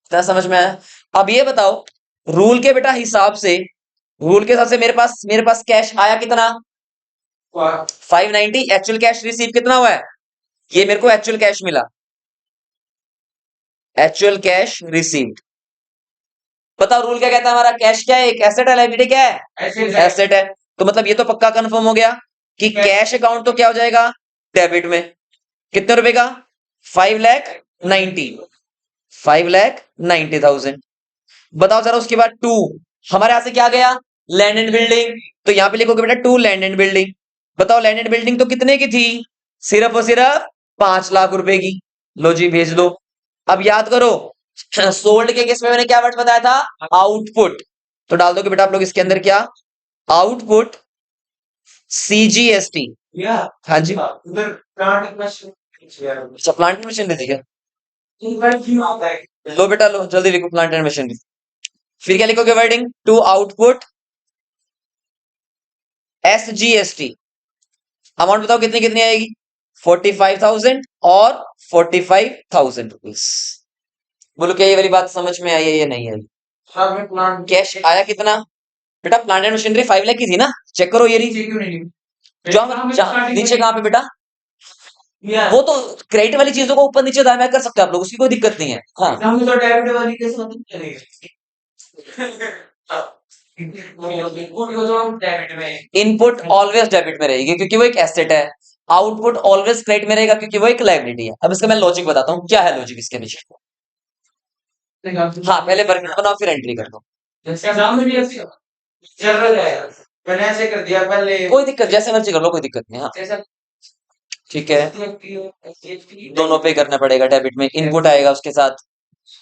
इतना समझ में आया। अब ये बताओ रूल के बेटा हिसाब से, रूल के हिसाब से मेरे पास कैश आया कितना, 590। एक्चुअल कैश रिसीव कितना हुआ है, ये मेरे को एक्चुअल कैश मिला, एक्चुअल कैश रिसीव्ड। बताओ रूल क्या कहता है हमारा, कैश क्या है, एक एसेट है, लायबिलिटी क्या है, एसेट है। तो मतलब ये तो पक्का कंफर्म हो गया कि कैश अकाउंट तो क्या हो जाएगा, डेबिट में। कितने रुपए का, 5,90,000, 5,90,000। बताओ जरा उसके बाद 2, हमारे यहां से क्या गया, लैंड एंड बिल्डिंग। तो यहां पे लिखोगे बेटा 2 लैंड एंड बिल्डिंग। बताओ लैंड एंड बिल्डिंग तो कितने की थी, सिर्फ और सिर्फ 5 लाख रुपए की। लो जी भेज दो। अब याद करो सोल्ड के केस में मैंने क्या वर्ड बताया था, आउटपुट। तो डाल दोगे बेटा आप लोग इसके अंदर क्या, आउटपुट सीजीएसटी। या हाँ जी, उधर प्लांट मशीन अच्छा प्लांट एंड मशीनरी थी क्या, इनवर्ट क्यों आता है लो बेटा लो जल्दी लिखो प्लांट एंड मशीनरी। फिर क्या लिखोगे wording, to output SGST। Amount बताओ कितनी कितनी आएगी, 45,000 और 45,000 रुपीज। बोलो क्या ये वाली बात समझ में आई है या नहीं आई? हाँ मैं प्लांट कैश आया कितना बेटा, प्लांट एंड मशीनरी 5 लाख की थी ना, चेक करो ये रही। क्यों नहीं जो हम नीचे कहाँ पे बेटा, वो तो क्रेडिट वाली चीजों को ऊपर नीचे दाएं बाएं कर सकते हो आप लोग, उसकी कोई दिक्कत नहीं है। हाँ हम तो डेबिट वाली के साथ डेबिट में इनपुट ऑलवेज डेबिट में रहेगी क्योंकि वो एक एसेट है, आउटपुट ऑलवेज क्रेडिट में रहेगा क्योंकि वो एक लायबिलिटी है। अब इसका मैं लॉजिक बताता हूँ, क्या है लॉजिक इसके पीछे। हाँ पहले बर्गर बनाओ फिर एंट्री कर दो, जैसे एग्जाम में भी ऐसे जनरल है, मैंने ऐसे कर दिया पहले, कोई दिक्कत जैसे मर्जी कर लो, कोई दिक्कत नहीं। हाँ जैसा ठीक है, दोनों पे करना पड़ेगा, डेबिट में इनपुट आएगा उसके साथ,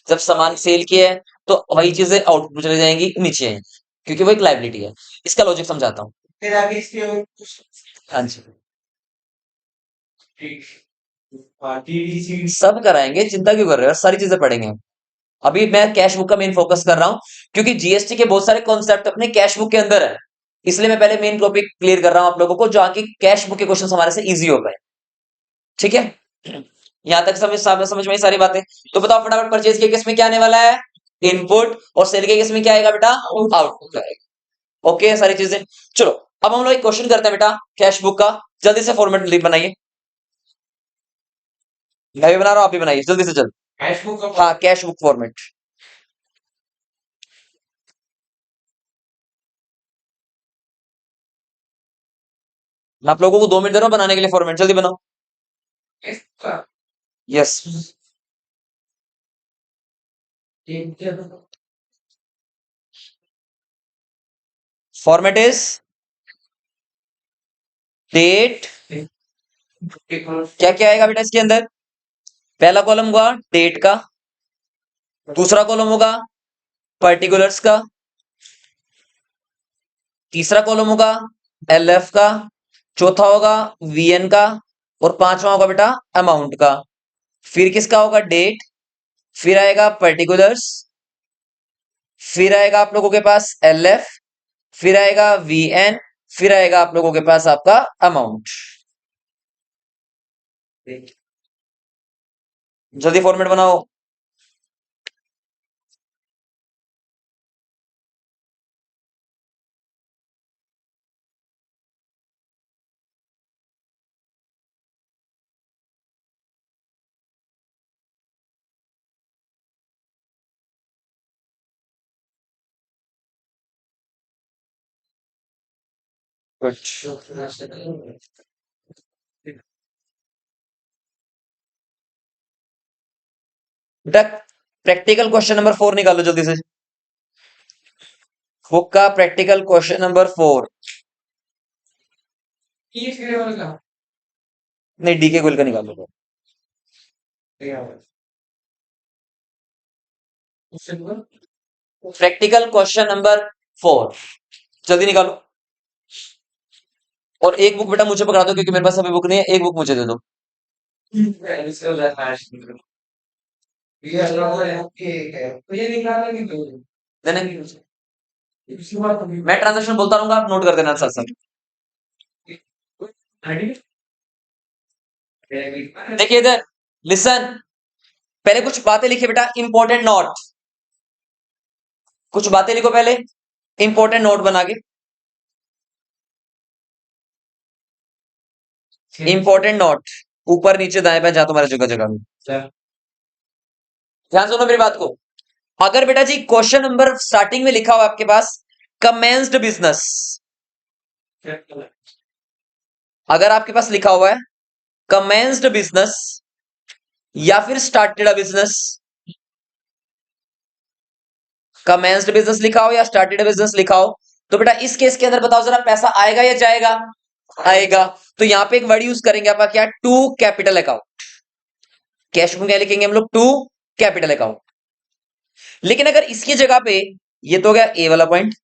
जब सामान सेल किया है तो वही चीजें आउटपुट में चली जाएंगी नीचे है क्योंकि वो एक लायबिलिटी है। इसका लॉजिक समझाता हूँ। फिर आगे इसके हाँ जी टीडीसी सब कराएंगे, चिंता क्यों कर रहे हो, सारी चीजें पढ़ेंगे। अभी मैं कैश बुक का मेन फोकस कर रहा हूँ क्योंकि जीएसटी के बहुत सारे कॉन्सेप्ट अपने कैश बुक के अंदर है, इसलिए मैं पहले मेन टॉपिक क्लियर कर रहा हूँ आप लोगों को, जो आगे कैश बुक के क्वेश्चन हमारे से इजी हो पाए। ठीक है, यहां तक समझ में आई सारी बातें। तो बताओ फटाफट, परचेज के केस में क्या आने वाला है, इनपुट, और सेल के केस में क्या आएगा बेटा, आउटपुट आएगा। ओके सारी चीजें। चलो अब हम लोग एक क्वेश्चन करते हैं बेटा कैश बुक का, जल्दी से फॉर्मेट बनाइए, मैं भी बना रहा हूं आप भी बनाइए जल्दी से जल्दी। कैश बुक हाँ कैश बुक फॉर्मेट, मैं आप लोगों को 2 मिनट दे रहा हूं बनाने के लिए, फॉर्मेट जल्दी बनाओ। इसका यस फॉर्मेट इज डेट, क्या क्या आएगा बेटा इसके अंदर, पहला कॉलम होगा डेट का, दूसरा कॉलम होगा पर्टिकुलर्स का, तीसरा कॉलम होगा एलएफ का, चौथा होगा वीएन का, और पांचवा होगा बेटा अमाउंट का। फिर किसका होगा डेट, फिर आएगा पर्टिकुलर्स, फिर आएगा आप लोगों के पास एलएफ, फिर आएगा वीएन, फिर आएगा आप लोगों के पास आपका अमाउंट। जल्दी फॉर्मेट बनाओ। कुछ बेटा प्रैक्टिकल क्वेश्चन नंबर 4 निकालो जल्दी से, बुक का प्रैक्टिकल क्वेश्चन नंबर 4। नहीं डी के गोल का निकालो, प्रैक्टिकल क्वेश्चन नंबर 4 जल्दी निकालो। और एक बुक बेटा मुझे पकड़ा दो क्योंकि मेरे पास अभी बुक नहीं है, एक बुक मुझे दे दो। देने मैं ट्रांजेक्शन बोलता रहूंगा, आप नोट कर देना साथ साथ। देखिए इधर लिसन, पहले कुछ बातें लिखिए बेटा, इंपॉर्टेंट नोट, कुछ बातें लिखो पहले इंपॉर्टेंट नोट बना के, इंपॉर्टेंट नोट ऊपर नीचे दाएं बाएं जहां तुम्हारे जगह जगह में। ध्यान सुनो मेरी बात को, अगर बेटा जी क्वेश्चन नंबर स्टार्टिंग में लिखा हुआ आपके पास कमेंस्ड बिजनेस, अगर आपके पास लिखा हुआ है कमेंस्ड बिजनेस या फिर started a business, commenced business लिखा हो या स्टार्टेड बिजनेस लिखा हो, तो बेटा इस केस के अंदर बताओ जरा पैसा आएगा या जाएगा, आएगा। तो यहां पे एक वर्ड यूज करेंगे आपका क्या, टू कैपिटल अकाउंट, कैश में क्या लिखेंगे हम लोग, टू कैपिटल अकाउंट। लेकिन अगर इसकी जगह पे, ये तो हो गया ए वाला पॉइंट,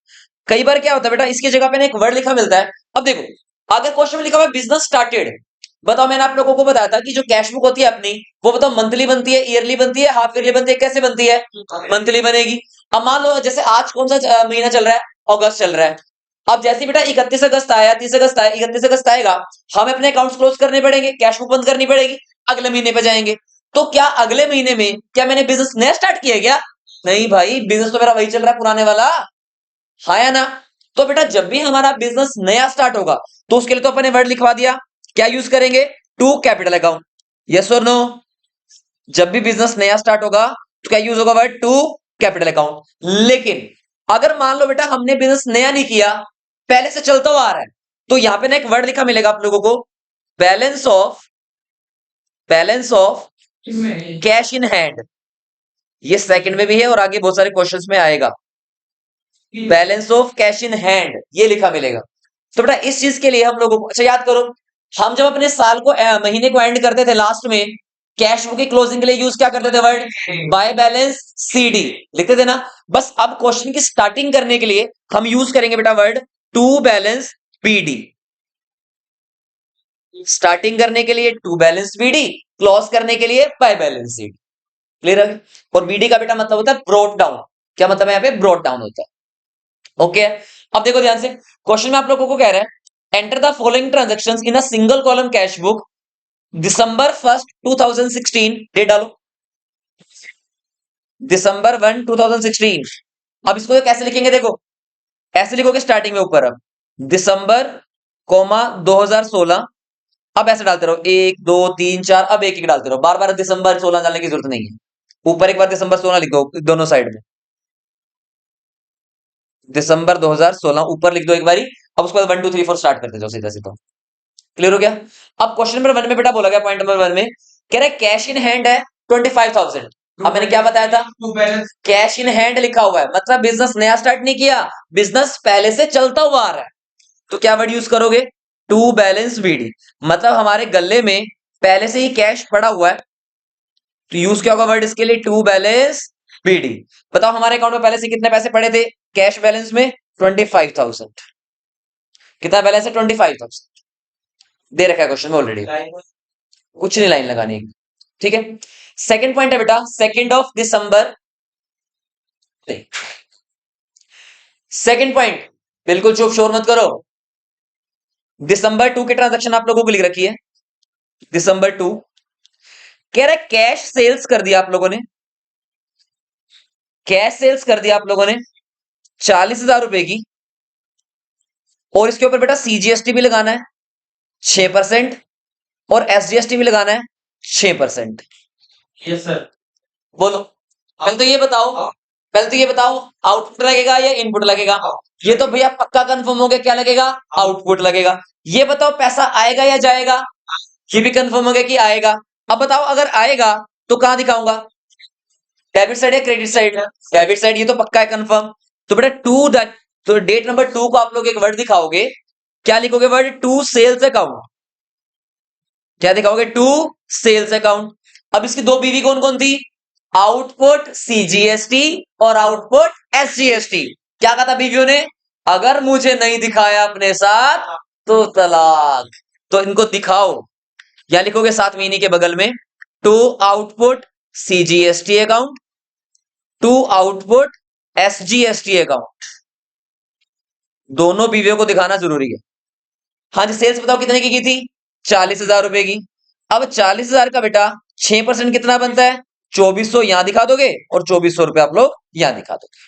कई बार क्या होता है बेटा इसकी जगह पे ना एक वर्ड लिखा मिलता है। अब देखो अगर क्वेश्चन में लिखा हुआ है बिजनेस स्टार्टेड, बताओ, मैंने आप लोगों को बताया था कि जो कैश बुक होती है अपनी, वो बताओ मंथली बनती है, ईयरली बनती है, हाफ ईयरली बनती है, कैसे बनती है? मंथली बनेगी। अब मान लो जैसे आज कौन सा महीना चल रहा है? अगस्त चल रहा है। अब जैसे बेटा 31 अगस्त आया, 30 अगस्त आया, 31 अगस्त आएगा, हमें अपने अकाउंट्स क्लोज करने पड़ेंगे, कैश बुक बंद करनी पड़ेगी, अगले महीने पे जाएंगे। तो क्या अगले महीने में क्या मैंने बिजनेस नया स्टार्ट किया है क्या? नहीं भाई, बिजनेस तो मेरा वही चल रहा है पुराने वाला। हाँ या ना? तो बेटा जब भी हमारा बिजनेस नया स्टार्ट होगा, तो उसके लिए तो अपने वर्ड लिखवा दिया, क्या यूज करेंगे? To capital account. यस और नो? जब भी बिजनेस नया स्टार्ट होगा, तो क्या यूज होगा वर्ड? To capital account. लेकिन अगर मान लो बेटा हमने बिजनेस नया नहीं किया, पहले से चलता हुआ आ रहा है, तो यहां पे ना एक वर्ड लिखा मिलेगा आप लोगों को, balance of cash in hand. ये सेकंड में भी है और आगे बहुत सारे क्वेश्चंस में आएगा। Balance of cash in hand ये लिखा मिलेगा। तो बेटा इस चीज के लिए हम लोगों को, अच्छा याद करो, हम जब अपने साल को महीने को एंड करते थे लास्ट में, कैश बुक की क्लोजिंग के लिए यूज क्या करते थे वर्ड? बाय बैलेंस सीडी लिखते थे ना। बस अब क्वेश्चन की स्टार्टिंग करने के लिए हम यूज करेंगे बेटा word to balance BD. Starting करने के लिए टू बैलेंस बीडी, क्लोज करने के लिए बाय बैलेंस सीडी। क्लियर है? और बीडी का बेटा मतलब होता है ब्रॉट डाउन। क्या मतलब है? यहाँ पे ब्रॉट डाउन होता है। ओके, अब देखो ध्यान से, क्वेश्चन में आप लोगों को कह रहा है enter the following transactions in a single column cash book December 1, 2016। Date डालो, December 1, 2016। अब इसको कैसे लिखेंगे? देखो ऐसे लिखोगे स्टार्टिंग में ऊपर, अब दिसंबर कोमा 2016। अब ऐसे डालते रहो 1 2 3 4, अब एक एक डालते रहो, बार बार दिसंबर 16 डालने की जरूरत नहीं है। ऊपर एक बार दिसंबर 16 लिख दो दोनों साइड में, दिसंबर 2016 ऊपर लिख दो एक बारी। अब उसके बाद 1 2 3 4 स्टार्ट करते जाओ सीधा सीधा। क्लियर हो गया? अब क्वेश्चन नंबर 1 में बेटा बोला गया, पॉइंट नंबर 1 में कह रहे कैश इन हैंड है 25,000। अब मैंने क्या बताया था? कैश इन हैंड लिखा हुआ है, मतलब बिजनेस नया स्टार्ट नहीं किया, बिजनेस पहले से चलता हुआ आ रहा है। तो क्या वर्ड यूज करोगे? To balance BD. मतलब हमारे गले में पहले से ही कैश पड़ा हुआ है, तो यूज क्या होगा वर्ड इसके लिए? To balance BD. बताओ हमारे अकाउंट में पहले से कितने पैसे पड़े थे कैश बैलेंस में? 25,000। कितना बैलेंस है? 25,000 दे रखा है क्वेश्चन में ऑलरेडी, कुछ नहीं लाइन लगानी। ठीक है, सेकंड पॉइंट है बेटा 2 दिसंबर। सेकंड पॉइंट, बिल्कुल चुप शोर मत करो। December 2 की ट्रांजैक्शन आप लोगों को लिख रखी है, December 2। कह रहा है कैश सेल्स कर दिया आप लोगों ने, कैश सेल्स कर दिया आप लोगों ने 40,000 रुपए की, और इसके ऊपर बेटा सीजीएसटी भी लगाना है 6% और एसजीएसटी भी लगाना है 6%। Yes sir. बोलो, पहले तो ये बताओ, पहले तो ये बताओ आउटपुट लगेगा या इनपुट लगेगा? ये तो भैया पक्का कंफर्म हो गया, क्या लगेगा? आउटपुट लगेगा। ये बताओ पैसा आएगा या जाएगा? ये भी कंफर्म हो गया कि आएगा। अब बताओ अगर आएगा तो कहां दिखाऊंगा? डेबिट साइड या क्रेडिट साइड? डेबिट साइड, ये तो पक्का है कंफर्म। तो बेटा तो डेट नंबर 2 को आप लोग एक वर्ड दिखाओगे, क्या लिखोगे वर्ड? To sales account. क्या दिखाओगे? To sales account. अब इसकी दो बीवी कौन कौन थी? आउटपुट सीजीएसटी और आउटपुट एसजीएसटी। क्या कहा था बीवियों ने? अगर मुझे नहीं दिखाया अपने साथ तो तलाक। तो इनको दिखाओ, या लिखोगे 7 महीने के बगल में to output CGST account, to output SGST account. दोनों बीवियों को दिखाना जरूरी है। हाँ जी, सेल्स बताओ कितने की थी? 40,000 रुपए की। अब 40,000 का बेटा 6% कितना बनता है? 2,400 यहां दिखा दोगे और 2,400 रुपए आप लोग यहां दिखा दोगे।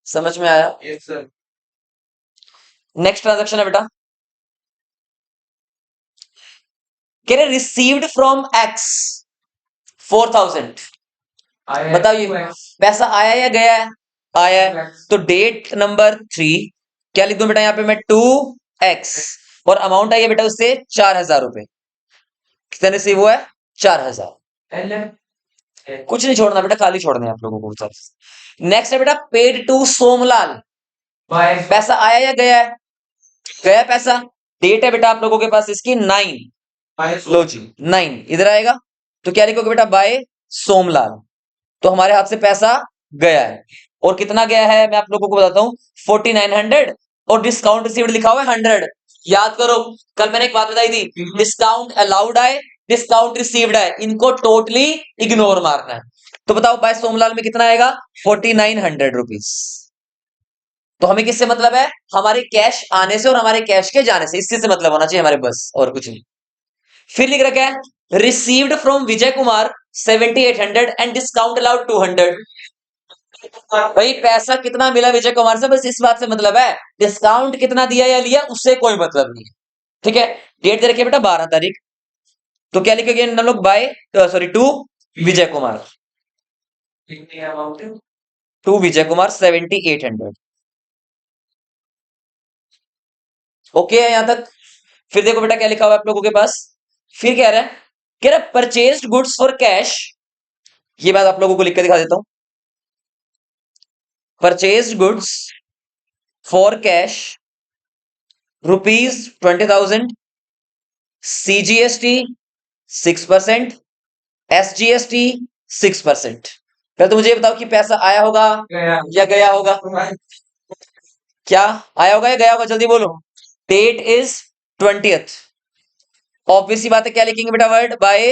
समझ में आया? Yes sir. नेक्स्ट ट्रांजेक्शन है बेटा, कह रहे रिसीव्ड फ्रॉम एक्स 4,000। बताओ ये पैसा आया या गया है? आया है। तो डेट नंबर 3 क्या लिख दूं बेटा? यहां पे मैं 2x, और अमाउंट आई है बेटा उससे 4,000 रुपए। कितने रिसीव हुआ है? 4,000। कुछ नहीं छोड़ना बेटा, खाली छोड़ना है आप लोगों को। नेक्स्ट है बेटा पेड टू सोमलाल। पैसा आया या गया है? गया पैसा। डेट है बेटा आप लोगों के पास इसकी 9। लो जी 9 इधर आएगा, तो क्या लिखोगे बेटा? बाय सोमलाल। तो हमारे हाथ से पैसा गया है, और कितना गया है मैं आप लोगों को बताता हूं, 4,900, और डिस्काउंट रिसीव्ड लिखा हुआ है 100। याद करो, कल मैंने एक बात बताई थी, डिस्काउंट अलाउड है, डिस्काउंट रिसीव्ड है, इनको टोटली इग्नोर मारना है। तो बताओ बाय सोमलाल में कितना आएगा, 4900 रुपीज। तो हमें किससे मतलब है, हमारे कैश आने से और हमारे कैश के जाने से, इससे मतलब होना चाहिए हमारे, बस और कुछ नहीं। फिर लिख रखा है received from Vijay Kumar 7800 and discount allowed 200। भाई पैसा कितना मिला विजय कुमार से, बस इस बात से मतलब है, डिस्काउंट कितना दिया या लिया उससे कोई मतलब नहीं है। ठीक है, डेट दे रखी है बेटा 12 तारीख, तो क्या लिखेंगे हम लोग, bye sorry to Vijay Kumar, कितनी अमाउंट है? टू विजय कुमार 7800। ओके है यहां तक। फिर देखो बेटा क्या लिखा हुआ है आप लोगों के पास, फिर कह रहा है परचेज्ड गुड्स फॉर कैश, ये बात आप लोगों को लिख के दिखा देता हूं, purchased goods for cash ₹20,000, CGST 6%, SGST 6%। पहले तो मुझे ये बताओ कि पैसा आया होगा गया। या गया होगा, क्या आया होगा या गया होगा, जल्दी बोलो। डेट इज 20th, ऑब्वियस सी बात है, क्या लिखेंगे बेटा वर्ड, बाय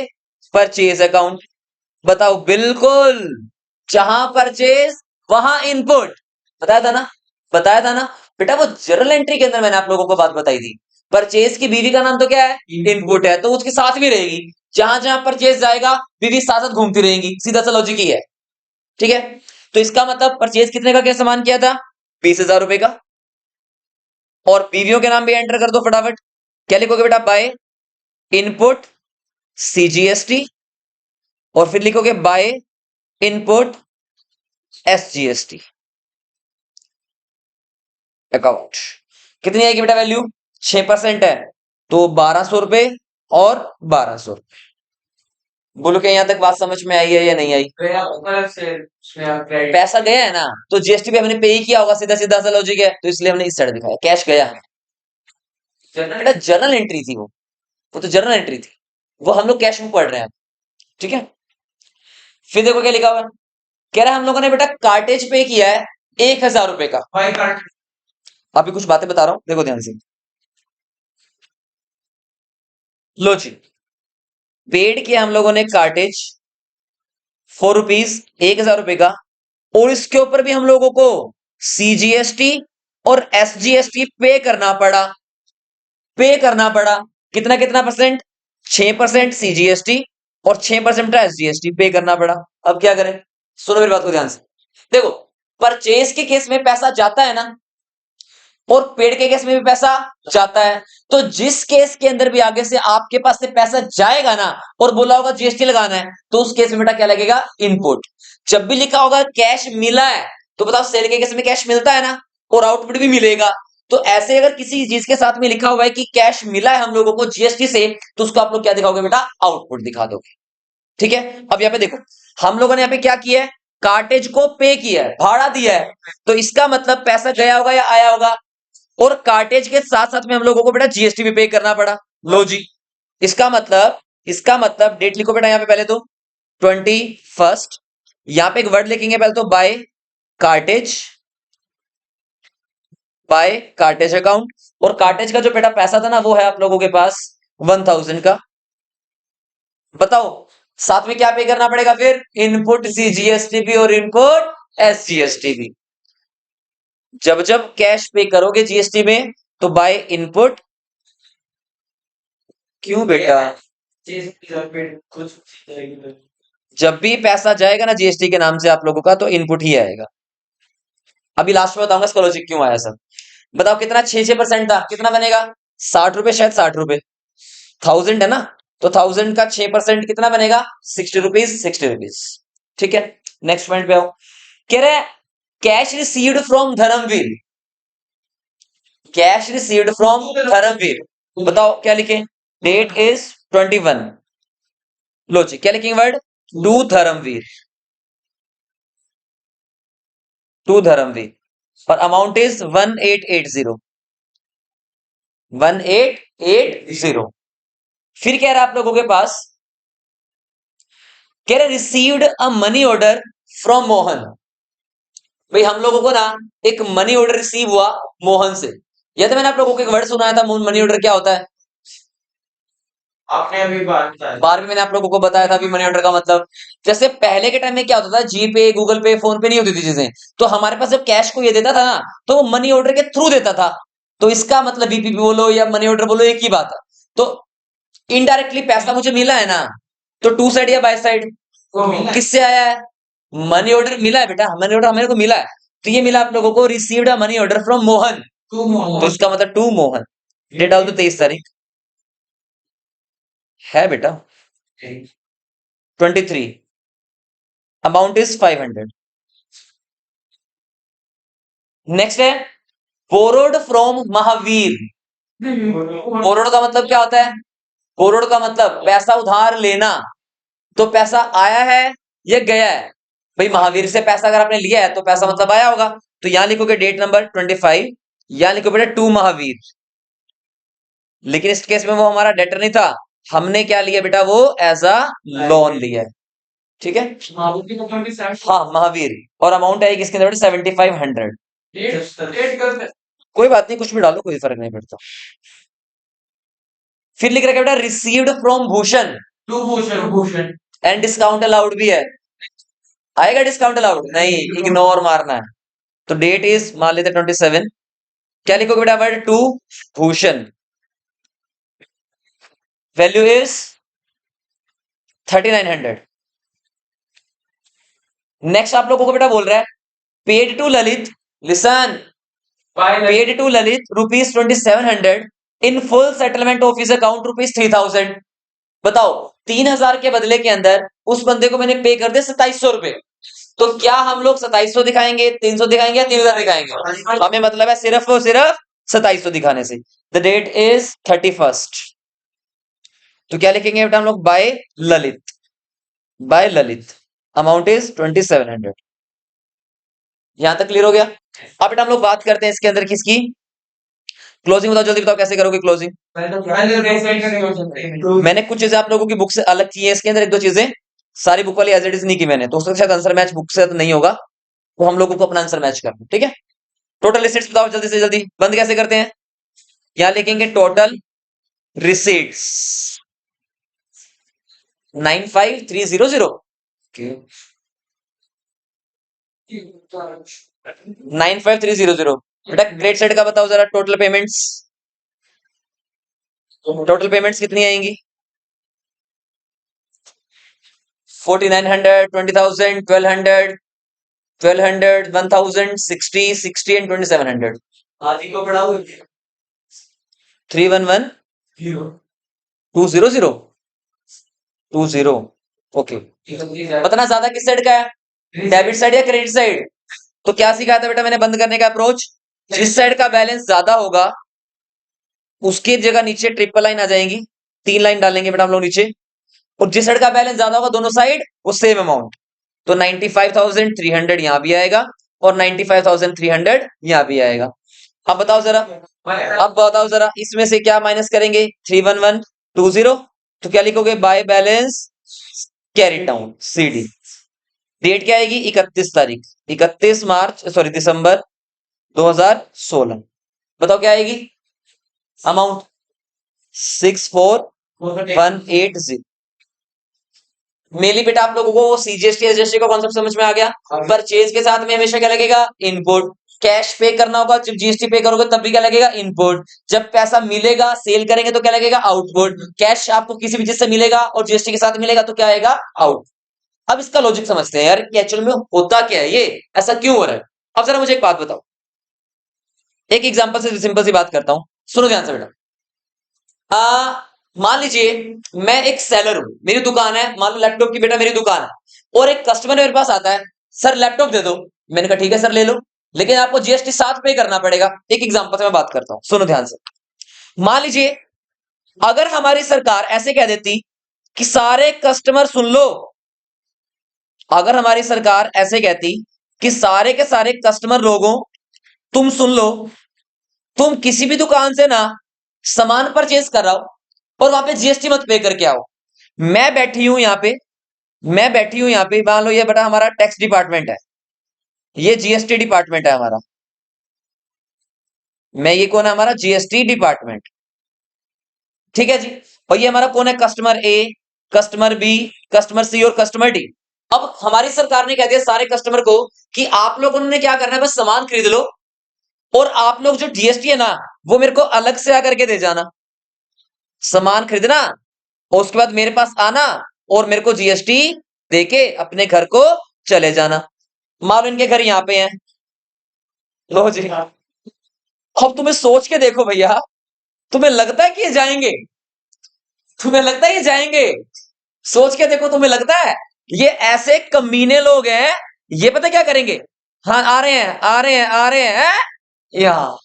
परचेज अकाउंट। बताओ बिल्कुल, जहां परचेज वहां इनपुट, बताया था ना, बताया था ना बेटा, वो जर्नल एंट्री के अंदर मैंने आप लोगों को बात बताई थी, परचेज की बीवी का नाम तो क्या है, इनपुट है, तो उसके साथ भी रहेगी, जहां जहां परचेज जाएगा बीवी साथ साथ घूमती रहेंगी, सीधा सा लॉजिक ही है। ठीक है, तो इसका मतलब परचेज कितने का क्या सामान किया था, 20,000 रुपए का, और बीवियों के नाम भी एंटर कर दो फटाफट, क्या लिखोगे बेटा, बाय इनपुट CGST, और फिर लिखोगे बाय इनपुट SGST अकाउंट। कितनी आएगी बेटा वैल्यू, 6% है, तो 1200 रुपए और 1200 रुपए। बोलो क्या यहां तक बात समझ में आई है या नहीं आई, गया ऊपर से उसमें आप क्रेडिट पैसा गया है ना, तो जीएसटी भी हमने पे ही किया होगा, सीधा सीधा सा लॉजिक है, तो इसलिए हमने इस साइड दिखाया, कैश गया है बेटा, जर्नल एंट्री थी वो तो जर्नल एंट्री थी, वो हम लोग कैश में पढ़ रहे हैं। ठीक है, फिर देखो क्या लिखा हुआ है, कह रहा है हम लोगों ने बेटा कार्टेज पे किया है 1,000 रुपए का। बाई कार्ड अभी कुछ बातें बता रहा हूं, देखो ध्यान से, लो जी, पेड किया हम लोगों ने कार्टेज ₹4, 1,000 का, और इसके ऊपर भी हम लोगों को CGST और SGST पे करना पड़ा, कितना कितना परसेंट, 6% CGST और 6% SGST पे करना पड़ा। अब क्या करें, सुनो मेरी बात को ध्यान से, देखो परचेज के केस में पैसा जाता है ना, और पेड के केस में भी पैसा जाता है, तो जिस केस के अंदर भी आगे से आपके पास से पैसा जाएगा ना, और बोला होगा जीएसटी लगाना है, तो उस केस में बेटा क्या लगेगा, इनपुट। जब भी लिखा होगा कैश मिला है, तो बताओ सेल के केस में कैश मिलता है ना, और आउटपुट भी मिलेगा, तो ऐसे अगर किसी चीज के साथ में लिखा हुआ है कि कैश मिला है हम लोगों को जीएसटी से, तो उसको आप लोग क्या दिखाओगे बेटा, आउटपुट दिखा दोगे। ठीक है, अब यहाँ पे देखो, हम लोगों ने यहाँ पे क्या किया है, कार्टेज को पे किया है, भाड़ा दिया है, तो इसका मतलब पैसा गया होगा या आया होगा, और कार्टेज के साथ साथ में हम लोगों को बेटा जीएसटी भी पे करना पड़ा। लो जी, इसका मतलब डेट लिखो बेटा यहाँ पे, पहले तो 21st, यहाँ पे एक वर्ड लिखेंगे पहले तो, बाय कार्टेज अकाउंट, और कार्टेज का जो बेटा पैसा था ना, वो है आप लोगों के पास 1,000 का। बताओ साथ में क्या पे करना पड़ेगा, फिर इनपुट CGST भी और इनपुट SGST भी। जब जब कैश पे करोगे जीएसटी में, तो बाय इनपुट, क्यों बेटा, चीज पे कुछ जाएगी जब भी पैसा जाएगा ना जीएसटी के नाम से आप लोगों का, तो इनपुट ही आएगा। अभी लास्ट में बताऊंगा इसका लॉजिक क्यों आया सब। बताओ कितना, 6% था, कितना बनेगा, 60 रुपए, शायद 60 रुपए, 1000 है ना, तो 1000 का 6% कितना बनेगा, 60 रुपीज, 60 रुपीज। ठीक है, नेक्स्ट पॉइंट पे आओ, कह रहे cash received from Dharmveer, cash received from Dharmveer, बताओ क्या लिखे, डेट इज 21, लो जी क्या लिखेंगे वर्ड, धर्मवीर टू धर्मवीर, और अमाउंट इज 1880। फिर कह रहा है आप लोगों के पास, कह रहे received a money order from Mohan. भाई हम लोगों को ना एक मनी ऑर्डर रिसीव हुआ मोहन से, या तो मैंने आप लोगों को एक वर्ड सुनाया था, मनी ऑर्डर क्या होता है? आपने अभी बात बताई। 12वीं मैंने आप लोगों को बताया था कि मनी ऑर्डर का मतलब, जैसे पहले के टाइम में क्या होता था, जीपे, गूगल पे, फोन पे नहीं होती थी चीजें, तो हमारे पास जब कैश को ये देता था ना, तो वो मनी ऑर्डर के थ्रू देता था। तो इसका मतलब बीपीपी बोलो या मनी ऑर्डर बोलो, एक ही बात है। तो इनडायरेक्टली पैसा मुझे मिला है ना, तो टू साइड या बाय साइड, तो मिला है। किससे आया है? मनी ऑर्डर मिला है बेटा, मनी ऑर्डर मेरे को मिला है। तो ये मिला आप लोगों को, received a money order from Mohan, to Mohan. तो इसका मतलब टू मोहन। डेट डाल दो 23 तारीख है बेटा, 23। Amount is 500। नेक्स्ट है बोरोड फ्रॉम महावीर। बोरोड का मतलब क्या होता है? बोरोड का मतलब पैसा उधार लेना। तो पैसा आया है या गया है? भाई महावीर से पैसा अगर आपने लिया है तो पैसा मतलब आया होगा। तो यहां लिखोगे डेट नंबर 25, यहां लिखो बेटा टू महावीर। लेकिन इस केस में वो हमारा डेटर नहीं था, हमने क्या लिया बेटा, वो एज अ लोन लिया है। ठीक है, हाँ महावीर। और अमाउंट आएगी इसके अंदर 7500। कोई बात नहीं, कुछ भी डालो, कोई फर्क नहीं पड़ता। फिर लिख रखा है बेटा received from Bhushan, to Bhushan. Bhushan and discount allowed भी है। आएगा डिस्काउंट अलाउड? नहीं, इग्नोर मारना है। तो डेट इज मान लेते 27। क्या लिखोगे बेटा word to Bhushan, value is 3900। Next आप लोगों को बेटा बोल रहा है paid to Lalit, listen, paid to Lalit rupees 2700 in full settlement of his account rupees 3000। बताओ 3000 के बदले के अंदर उस बंदे को मैंने पे कर दिया 2700 रुपए। तो क्या हम लोग 2700 दिखाएंगे, 300 दिखाएंगे या 3000 दिखाएंगे? हमें मतलब है सिर्फ और सिर्फ 2700 दिखाने से। The date is 31st। तो क्या लिखेंगे बेटा हम लोग, by Lalit, by Lalit, amount is 2700। यहां तक क्लियर हो गया? अब बेटा हम लोग बात करते हैं इसके अंदर किसकी, क्लोजिंग बताओ जल्दी, बताओ कैसे करोगे क्लोजिंग? मैंने कुछ चीजें आप लोगों की बुक से अलग की है इसके अंदर, एक दो चीजें, सारी बुक वाली एज इट इज नहीं की मैंने, तो उसके साथ आंसर मैच बुक से तो नहीं होगा, तो हम लोगों को अपना आंसर मैच करना, ठीक है। टोटल रिसीट्स बताओ जल्दी से जल्दी, बंद कैसे करते हैं? यहां लिखेंगे टोटल रिसीट्स 95300, 95300। बेटा ग्रेट सेट का बताओ जरा, टोटल पेमेंट्स, टोटल पेमेंट्स कितनी आएंगी? 4900, 20000, 1200, 1200, 1000, 60, 60 एंड 2700। आदि को पढ़ाओ 311 जीरो 200 20। ओके, बताना ज्यादा किस साइड का है, डेबिट साइड या क्रेडिट साइड? तो क्या सिखाया था बेटा मैंने बंद करने का अप्रोच, जिस साइड का बैलेंस ज्यादा होगा उसकी जगह नीचे ट्रिपल लाइन आ जाएंगी, 3 लाइन डालेंगे बेटा हम लोग नीचे, और जिस साइड का बैलेंस ज्यादा होगा दोनों साइड वो सेम अमाउंट। तो 95,300 यहां भी आएगा और 95,300 यहां भी आएगा। अब बताओ जरा, अब बताओ जरा इसमें से क्या माइनस करेंगे, 31120। तो क्या लिखोगे, by balance carry down, CD. डेट क्या आएगी, 31 तारीख, 31 मार्च, सॉरी दिसंबर 2016। बताओ क्या आएगी अमाउंट, 64180। मेनली बेटा आप लोगों को सीजीएसटी एसजीएसटी का कॉन्सेप्ट समझ में आ गया। परचेज के साथ में हमेशा क्या लगेगा, इनपुट। कैश पे करना होगा, जब जीएसटी पे करोगे तब भी क्या लगेगा, इनपुट। जब पैसा मिलेगा सेल करेंगे तो क्या लगेगा, आउटपुट। कैश आपको किसी भी चीज से मिलेगा और जीएसटी के साथ मिलेगा तो क्या आएगा, आउट। अब इसका लॉजिक समझते हैं यार कि एक्चुअल में होता क्या है, ये ऐसा क्यों हो रहा है। अब जरा मुझे एक बात बताओ, एक एग्जांपल से सिंपल सी बात करता हूं, सुनो ध्यान से बेटा। मान लीजिए मैं एक सेलर हूं, मेरी दुकान है, मान लो लैपटॉप की बेटा मेरी दुकान है, और एक कस्टमर मेरे पास आता है, सर लैपटॉप दे दो। मैंने कहा ठीक है सर ले लो, लेकिन आपको जीएसटी साथ पे करना पड़ेगा। एक एग्जांपल से मैं बात करता हूं, सुनो ध्यान से। मान लीजिए अगर हमारी सरकार ऐसे कह देती कि सारे कस्टमर सुन लो, अगर हमारी सरकार ऐसे कहती कि सारे के सारे कस्टमर लोगों तुम सुन लो, तुम किसी भी दुकान से ना सामान परचेज कर रहा हो और वहां पे जीएसटी मत पे करके आओ। मैं बैठी हूं यहाँ पे, मैं बैठी हूं यहाँ पे, मान लो ये बेटा हमारा टैक्स डिपार्टमेंट है, ये जीएसटी डिपार्टमेंट है हमारा। मैं ये कौन है हमारा जीएसटी डिपार्टमेंट, ठीक है जी। और ये हमारा कौन है कस्टमर ए, कस्टमर बी, कस्टमर सी और कस्टमर डी। अब हमारी सरकार ने कह दिया सारे कस्टमर को कि आप लोगों ने क्या करना है, बस सामान खरीद लो और आप लोग जो जीएसटी है ना वो मेरे को अलग से आकर के दे जाना। सामान खरीदना और उसके बाद मेरे पास आना और मेरे को जीएसटी देके अपने घर को चले जाना। मान लो इनके घर यहाँ पे हैं, लो जी। अब तुम्हें सोच के देखो भैया, तुम्हें लगता है कि ये जाएंगे? तुम्हें लगता है ये जाएंगे? सोच के देखो, तुम्हें लगता है ये ऐसे कमीने लोग हैं? ये पता क्या करेंगे, हाँ आ रहे हैं आ रहे हैं आ रहे हैं यहाँ,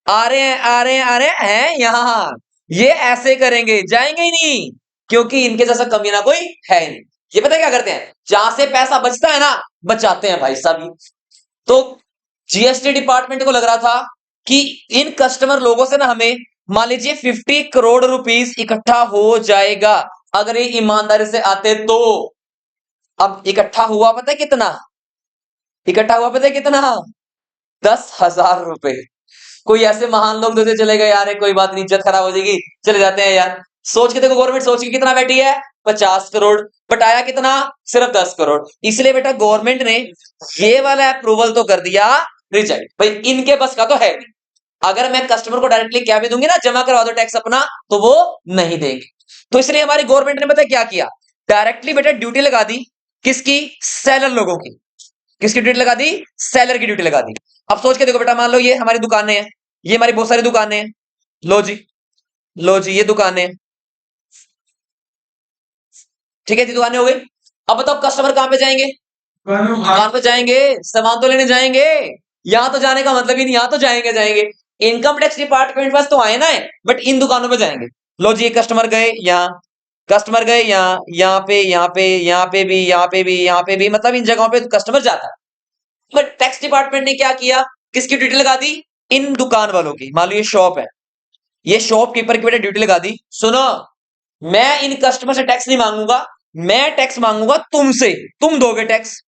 आ रहे हैं आ रहे हैं आ रहे हैं यहाँ, ये ऐसे करेंगे, जाएंगे ही नहीं, क्योंकि इनके जैसा कमीना कोई है ही नहीं। ये पता क्या करते हैं, जहां से पैसा बचता है ना बचाते हैं भाई साहब। तो जीएसटी डिपार्टमेंट को लग रहा था कि इन कस्टमर लोगों से ना हमें मान लीजिए 50 करोड़ रुपीस इकट्ठा हो जाएगा अगर ये ईमानदारी से आते तो। अब इकट्ठा हुआ पता है कितना, इकट्ठा हुआ पता है कितना, 10,000 रुपए। कोई ऐसे महान लोग देते चले गए यार कोई बात नहीं इज्जत खराब हो जाएगी चले जाते हैं यार। सोच के देखो, गवर्नमेंट सोच के कितना बैठी है, 50 करोड़, बटाया कितना, सिर्फ 10 करोड़। इसलिए बेटा गवर्नमेंट ने ये वाला अप्रूवल तो कर दिया रिजेक्ट, भाई इनके बस का तो है नहीं। अगर मैं कस्टमर को डायरेक्टली क्या भी दूंगी ना, जमा करवा दो टैक्स अपना, तो वो नहीं देंगे। तो इसलिए हमारी गवर्नमेंट ने पता क्या किया, डायरेक्टली बेटा ड्यूटी लगा दी, किसकी, सेलर लोगों की। किसकी ड्यूटी लगा दी, सेलर की ड्यूटी लगा दी। अब सोच के देखो बेटा, मान लो ये हमारी दुकानें हैं, ये हमारी बहुत सारी दुकानें हैं, लो जी, लो जी ये दुकानें हैं, ठीक है जी दुकानें हो गई। अब बताओ कस्टमर कहां पे जाएंगे, दुकान पे जाएंगे, सामान तो लेने जाएंगे। यहां तो जाने का मतलब ही नहीं, यहां तो जाएंगे जाएंगे, इनकम टैक्स डिपार्टमेंट पास तो आए ना है, बट इन दुकानों पे जाएंगे। लो जी, कस्टमर गए यहाँ, कस्टमर गए यहाँ, यहाँ पे यहाँ पे यहाँ पे भी यहाँ पे भी यहाँ पे भी, मतलब इन जगहों पे कस्टमर जाता है। बट टैक्स डिपार्टमेंट ने क्या किया, किसकी ड्यूटी लगा दी, इन दुकान वालों की। मान लो ये शॉप है, ये शॉपकीपर की बेटा ड्यूटी लगा दी, सुनो मैं इन कस्टमर से टैक्स नहीं मांगूंगा, मैं टैक्स मांगूंगा तुमसे, तुम दोगे टैक्स,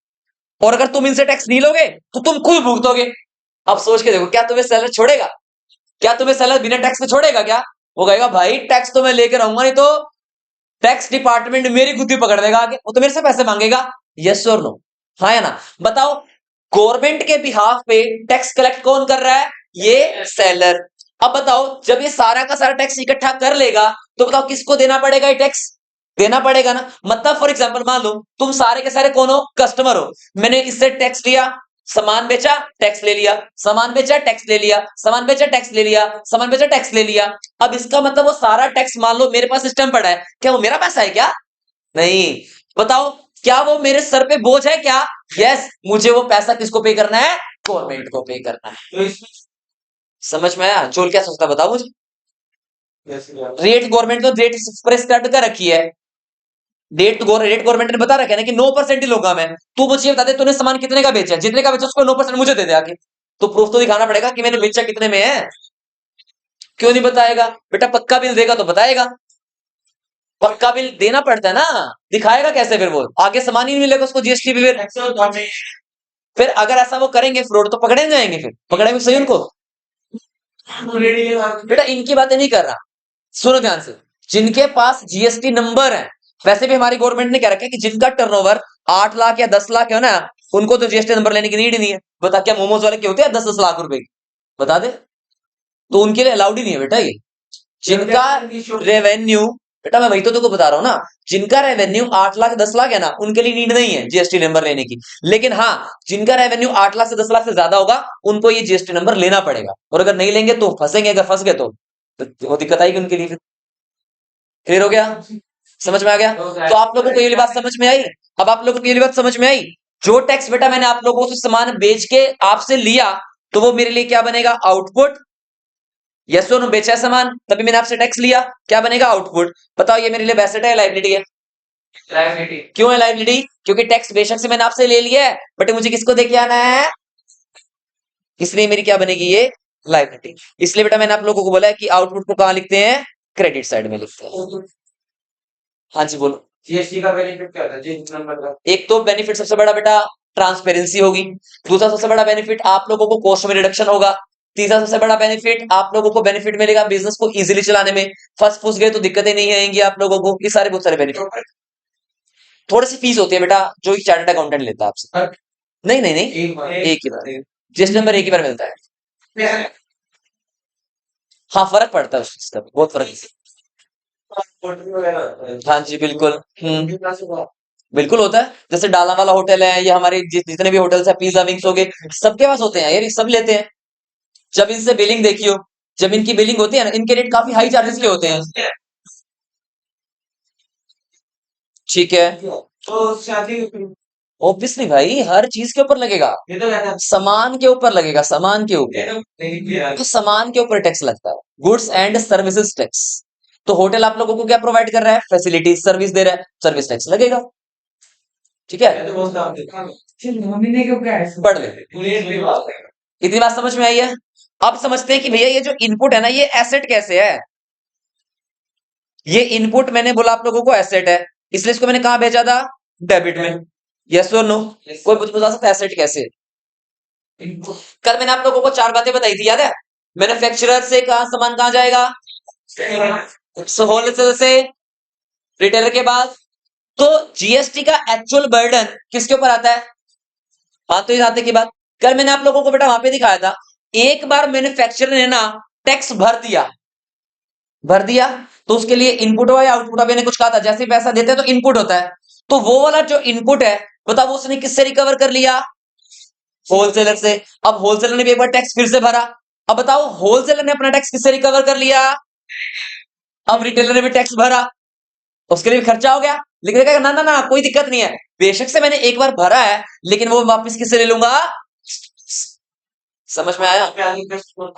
और अगर तुम इनसे टैक्स नहीं लोगे तो तुम खुद भुगतोगे। अब सोच के देखो, क्या तुम्हें सेलर छोड़ेगा, क्या तुम्हें सेलर बिना टैक्स में छोड़ेगा क्या? वो कहेगा भाई टैक्स तो मैं लेकर आऊंगा, नहीं तो टैक्स डिपार्टमेंट मेरी गुद्दी पकड़ देगा आगे, वो तो मेरे से पैसे मांगेगा। यस और नो, हाँ या ना बताओ। गवर्नमेंट के बिहाफ पे टैक्स कलेक्ट कौन कर रहा है, ये सेलर। अब बताओ जब ये सारा का सारा टैक्स इकट्ठा कर लेगा तो बताओ किसको देना पड़ेगा, ये टैक्स देना पड़ेगा ना। मतलब फॉर एग्जांपल मान लो तुम सारे के सारे कौन हो, कस्टमर हो, मैंने इससे टैक्स लिया, सामान बेचा टैक्स ले लिया, सामान बेचा टैक्स ले लिया, सामान बेचा टैक्स ले लिया, सामान बेचा टैक्स ले लिया। अब इसका मतलब वो सारा टैक्स मान लो मेरे पास सिस्टम पड़ा है, क्या वो मेरा पैसा है क्या? नहीं। बताओ क्या वो मेरे सर पे बोझ है क्या? यस, मुझे वो पैसा किसको पे करना है, गवर्नमेंट को पे करना है। तो इसमें समझ में आया, चोल क्या सोचता बताओ मुझे। जैसे क्या? रेट गवर्नमेंट ने रेट प्रेस्क्राइब कर रखी है, रेट गवर्नमेंट ने बता रखा है ना कि 9% ही लोगा मैं। तू मुझे बता दे तूने सामान कितने का बेचा है, जितने का बेचा उसको 9% मुझे दे दे आके। तो प्रूफ तो दिखाना पड़ेगा कि मैंने बेचा कितने में है। क्यों नहीं बताएगा बेटा, पक्का बिल देगा तो बताएगा, पक्का बिल देना पड़ता है ना, दिखाएगा कैसे फिर, वो आगे सामान ही नहीं मिलेगा उसको जीएसटी पे। फिर अगर ऐसा वो करेंगे फ्रॉड तो पकड़े जाएंगे, फिर पकड़ेंगे सही उनको। बेटा इनकी बातें नहीं कर रहा, सुनो ध्यान से, जिनके पास जीएसटी नंबर है, वैसे भी हमारी गवर्नमेंट ने क्या रखा है कि जिनका टर्नओवर 8 लाख या 10 लाख है ना, उनको तो जीएसटी नंबर लेने की नीड ही नहीं है। बता क्या मोमोज वाले के होते हैं 10-10 लाख रुपए की, बता दे, तो उनके लिए अलाउड ही नहीं है बेटा ये। जिनका रेवेन्यू, बेटा मैं वही तो तुमको बता रहा हूं ना, जिनका रेवेन्यू 8 लाख 10 लाख है ना, उनके लिए नीड नहीं है जीएसटी नंबर लेने की। लेकिन हाँ, जिनका रेवेन्यू 8 लाख से 10 लाख से ज्यादा होगा उनको ये जीएसटी नंबर लेना पड़ेगा, और अगर नहीं लेंगे तो फंसेंगे, अगर फंस गए तो वो दिक्कत आएगी उनके लिए। क्लियर हो गया, समझ में आ गया? तो आप लोगों को ये बात समझ में आई? अब आप लोगों को ये बात समझ में आई, जो टैक्स बेटा मैंने आप लोगों से सामान बेच के आपसे लिया तो वो मेरे लिए क्या बनेगा, आउटपुट। यस और नो, बेचा है सामान तभी मैंने आपसे टैक्स लिया, क्या बनेगा, आउटपुट। बताओ ये मेरे लिए एसेट है लाइबिलिटी है? लाइबिलिटी। क्यों है लाइबिलिटी? क्योंकि टैक्स बेशक से मैंने आपसे ले लिया है, बट मुझे किसको देके आना है, इसलिए मेरी क्या बनेगी, ये लाइबिलिटी। इसलिए बेटा मैंने आप लोगों को बोला है कि आउटपुट को कहां लिखते हैं, क्रेडिट साइड में लिखते हैं। हाँ जी बोलो। जीएसटी का बेनिफिट क्या होता है जीएसटी नंबर का? एक तो बेनिफिट सबसे बड़ा बेटा ट्रांसपेरेंसी होगी, दूसरा सबसे बड़ा बेनिफिट आप लोगों को कॉस्ट में रिडक्शन होगा, तीसरा सबसे बड़ा बेनिफिट, आप लोगों को बेनिफिट मिलेगा बिजनेस को इजीली चलाने में। फंस फूस गए तो दिक्कतें नहीं आएंगी आप लोगों को। ये सारे बहुत सारे बेनिफिट। थोड़ी सी फीस होती है बेटा जो एक चार्टर्ड अकाउंटेंट लेता है आपसे। नहीं नहीं नहीं, एक ही बार, जिस नंबर एक ही बार मिलता है। हाँ, फर्क पड़ता है उस चीज का, बहुत फर्क। हाँ जी बिल्कुल। बिल्कुल होता है। जैसे डाला वाला होटल है, या हमारे जितने भी होटल्स है, पिज्जा विंग्स हो गए, सबके पास होते हैं यार, ये सब लेते हैं। जब इनसे बिलिंग देखियो, जब इनकी बिलिंग होती है ना, इनके रेट काफी हाई चार्जेस के होते हैं। ठीक है। तो शादी ऑब्वियसली भाई, हर चीज के ऊपर लगेगा। ये तो कहता सामान के ऊपर लगेगा, सामान के ऊपर। तो सामान के ऊपर टैक्स लगता है, गुड्स एंड सर्विसेज टैक्स। तो होटल आप लोगों को क्या प्रोवाइड कर रहा है? फैसिलिटी, सर्विस दे रहा है, सर्विस टैक्स लगेगा। ठीक है, पढ़ ले। इतनी बात समझ में आई है? अब समझते हैं कि भैया ये जो इनपुट है ना, ये एसेट कैसे है। ये इनपुट मैंने बोला आप लोगों को एसेट है, इसलिए इसको मैंने कहा भेजा था? डेबिट में। यस और नो? कोई बता सकता है एसेट कैसे? कल मैंने आप लोगों को चार बातें बताई थी, याद है? मैन्युफैक्चरर से कहा सामान कहां जाएगा? होलसेल से रिटेलर के बाद। तो जीएसटी का एक्चुअल बर्डन किसके ऊपर आता है? हाँ, तो इस आते की बात कल मैंने आप लोगों को बेटा वहां पे दिखाया था। एक बार मैन्युफैक्चरर ने ना टैक्स भर दिया, तो उसके लिए इनपुट हुआ या आउटपुट? मैंने कुछ कहा था, जैसे पैसा देते हैं तो इनपुट होता है। तो वो वाला जो इनपुट है, बताओ उसने किससे रिकवर कर लिया? होलसेलर से। अब होलसेलर ने भी एक बार टैक्स फिर से भरा। अब बताओ होलसेलर ने अपना टैक्स किससे रिकवर कर लिया? अब रिटेलर ने भी टैक्स भरा, उसके लिए भी खर्चा हो गया। लेकिन कहेगा ना ना ना, कोई दिक्कत नहीं है, बेशक से मैंने एक बार भरा है, लेकिन वो वापस किससे ले लूंगा? समझ में आया?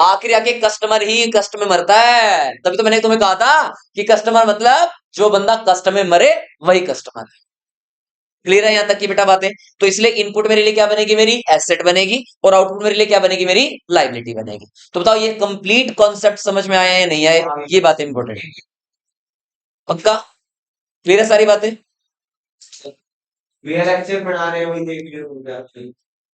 आखिर आके कस्टमर ही कष्ट में मरता है। तभी तो मैंने तुम्हें कहा था कि कस्टमर मतलब जो बंदा कष्ट में मरे वही कस्टमर है। क्लियर है यहां तक की बेटा बातें? तो इसलिए इनपुट मेरे लिए क्या बनेगी? मेरी एसेट बनेगी, और आउटपुट मेरे लिए क्या बनेगी? मेरी लाइबिलिटी बनेगी। तो बताओ ये कंप्लीट कॉन्सेप्ट समझ में आया या नहीं आया? ये बात इंपॉर्टेंट है। पक्का क्लियर है सारी बातें? वीआर एक्चुअल बना रहे हो, वही देख लियो।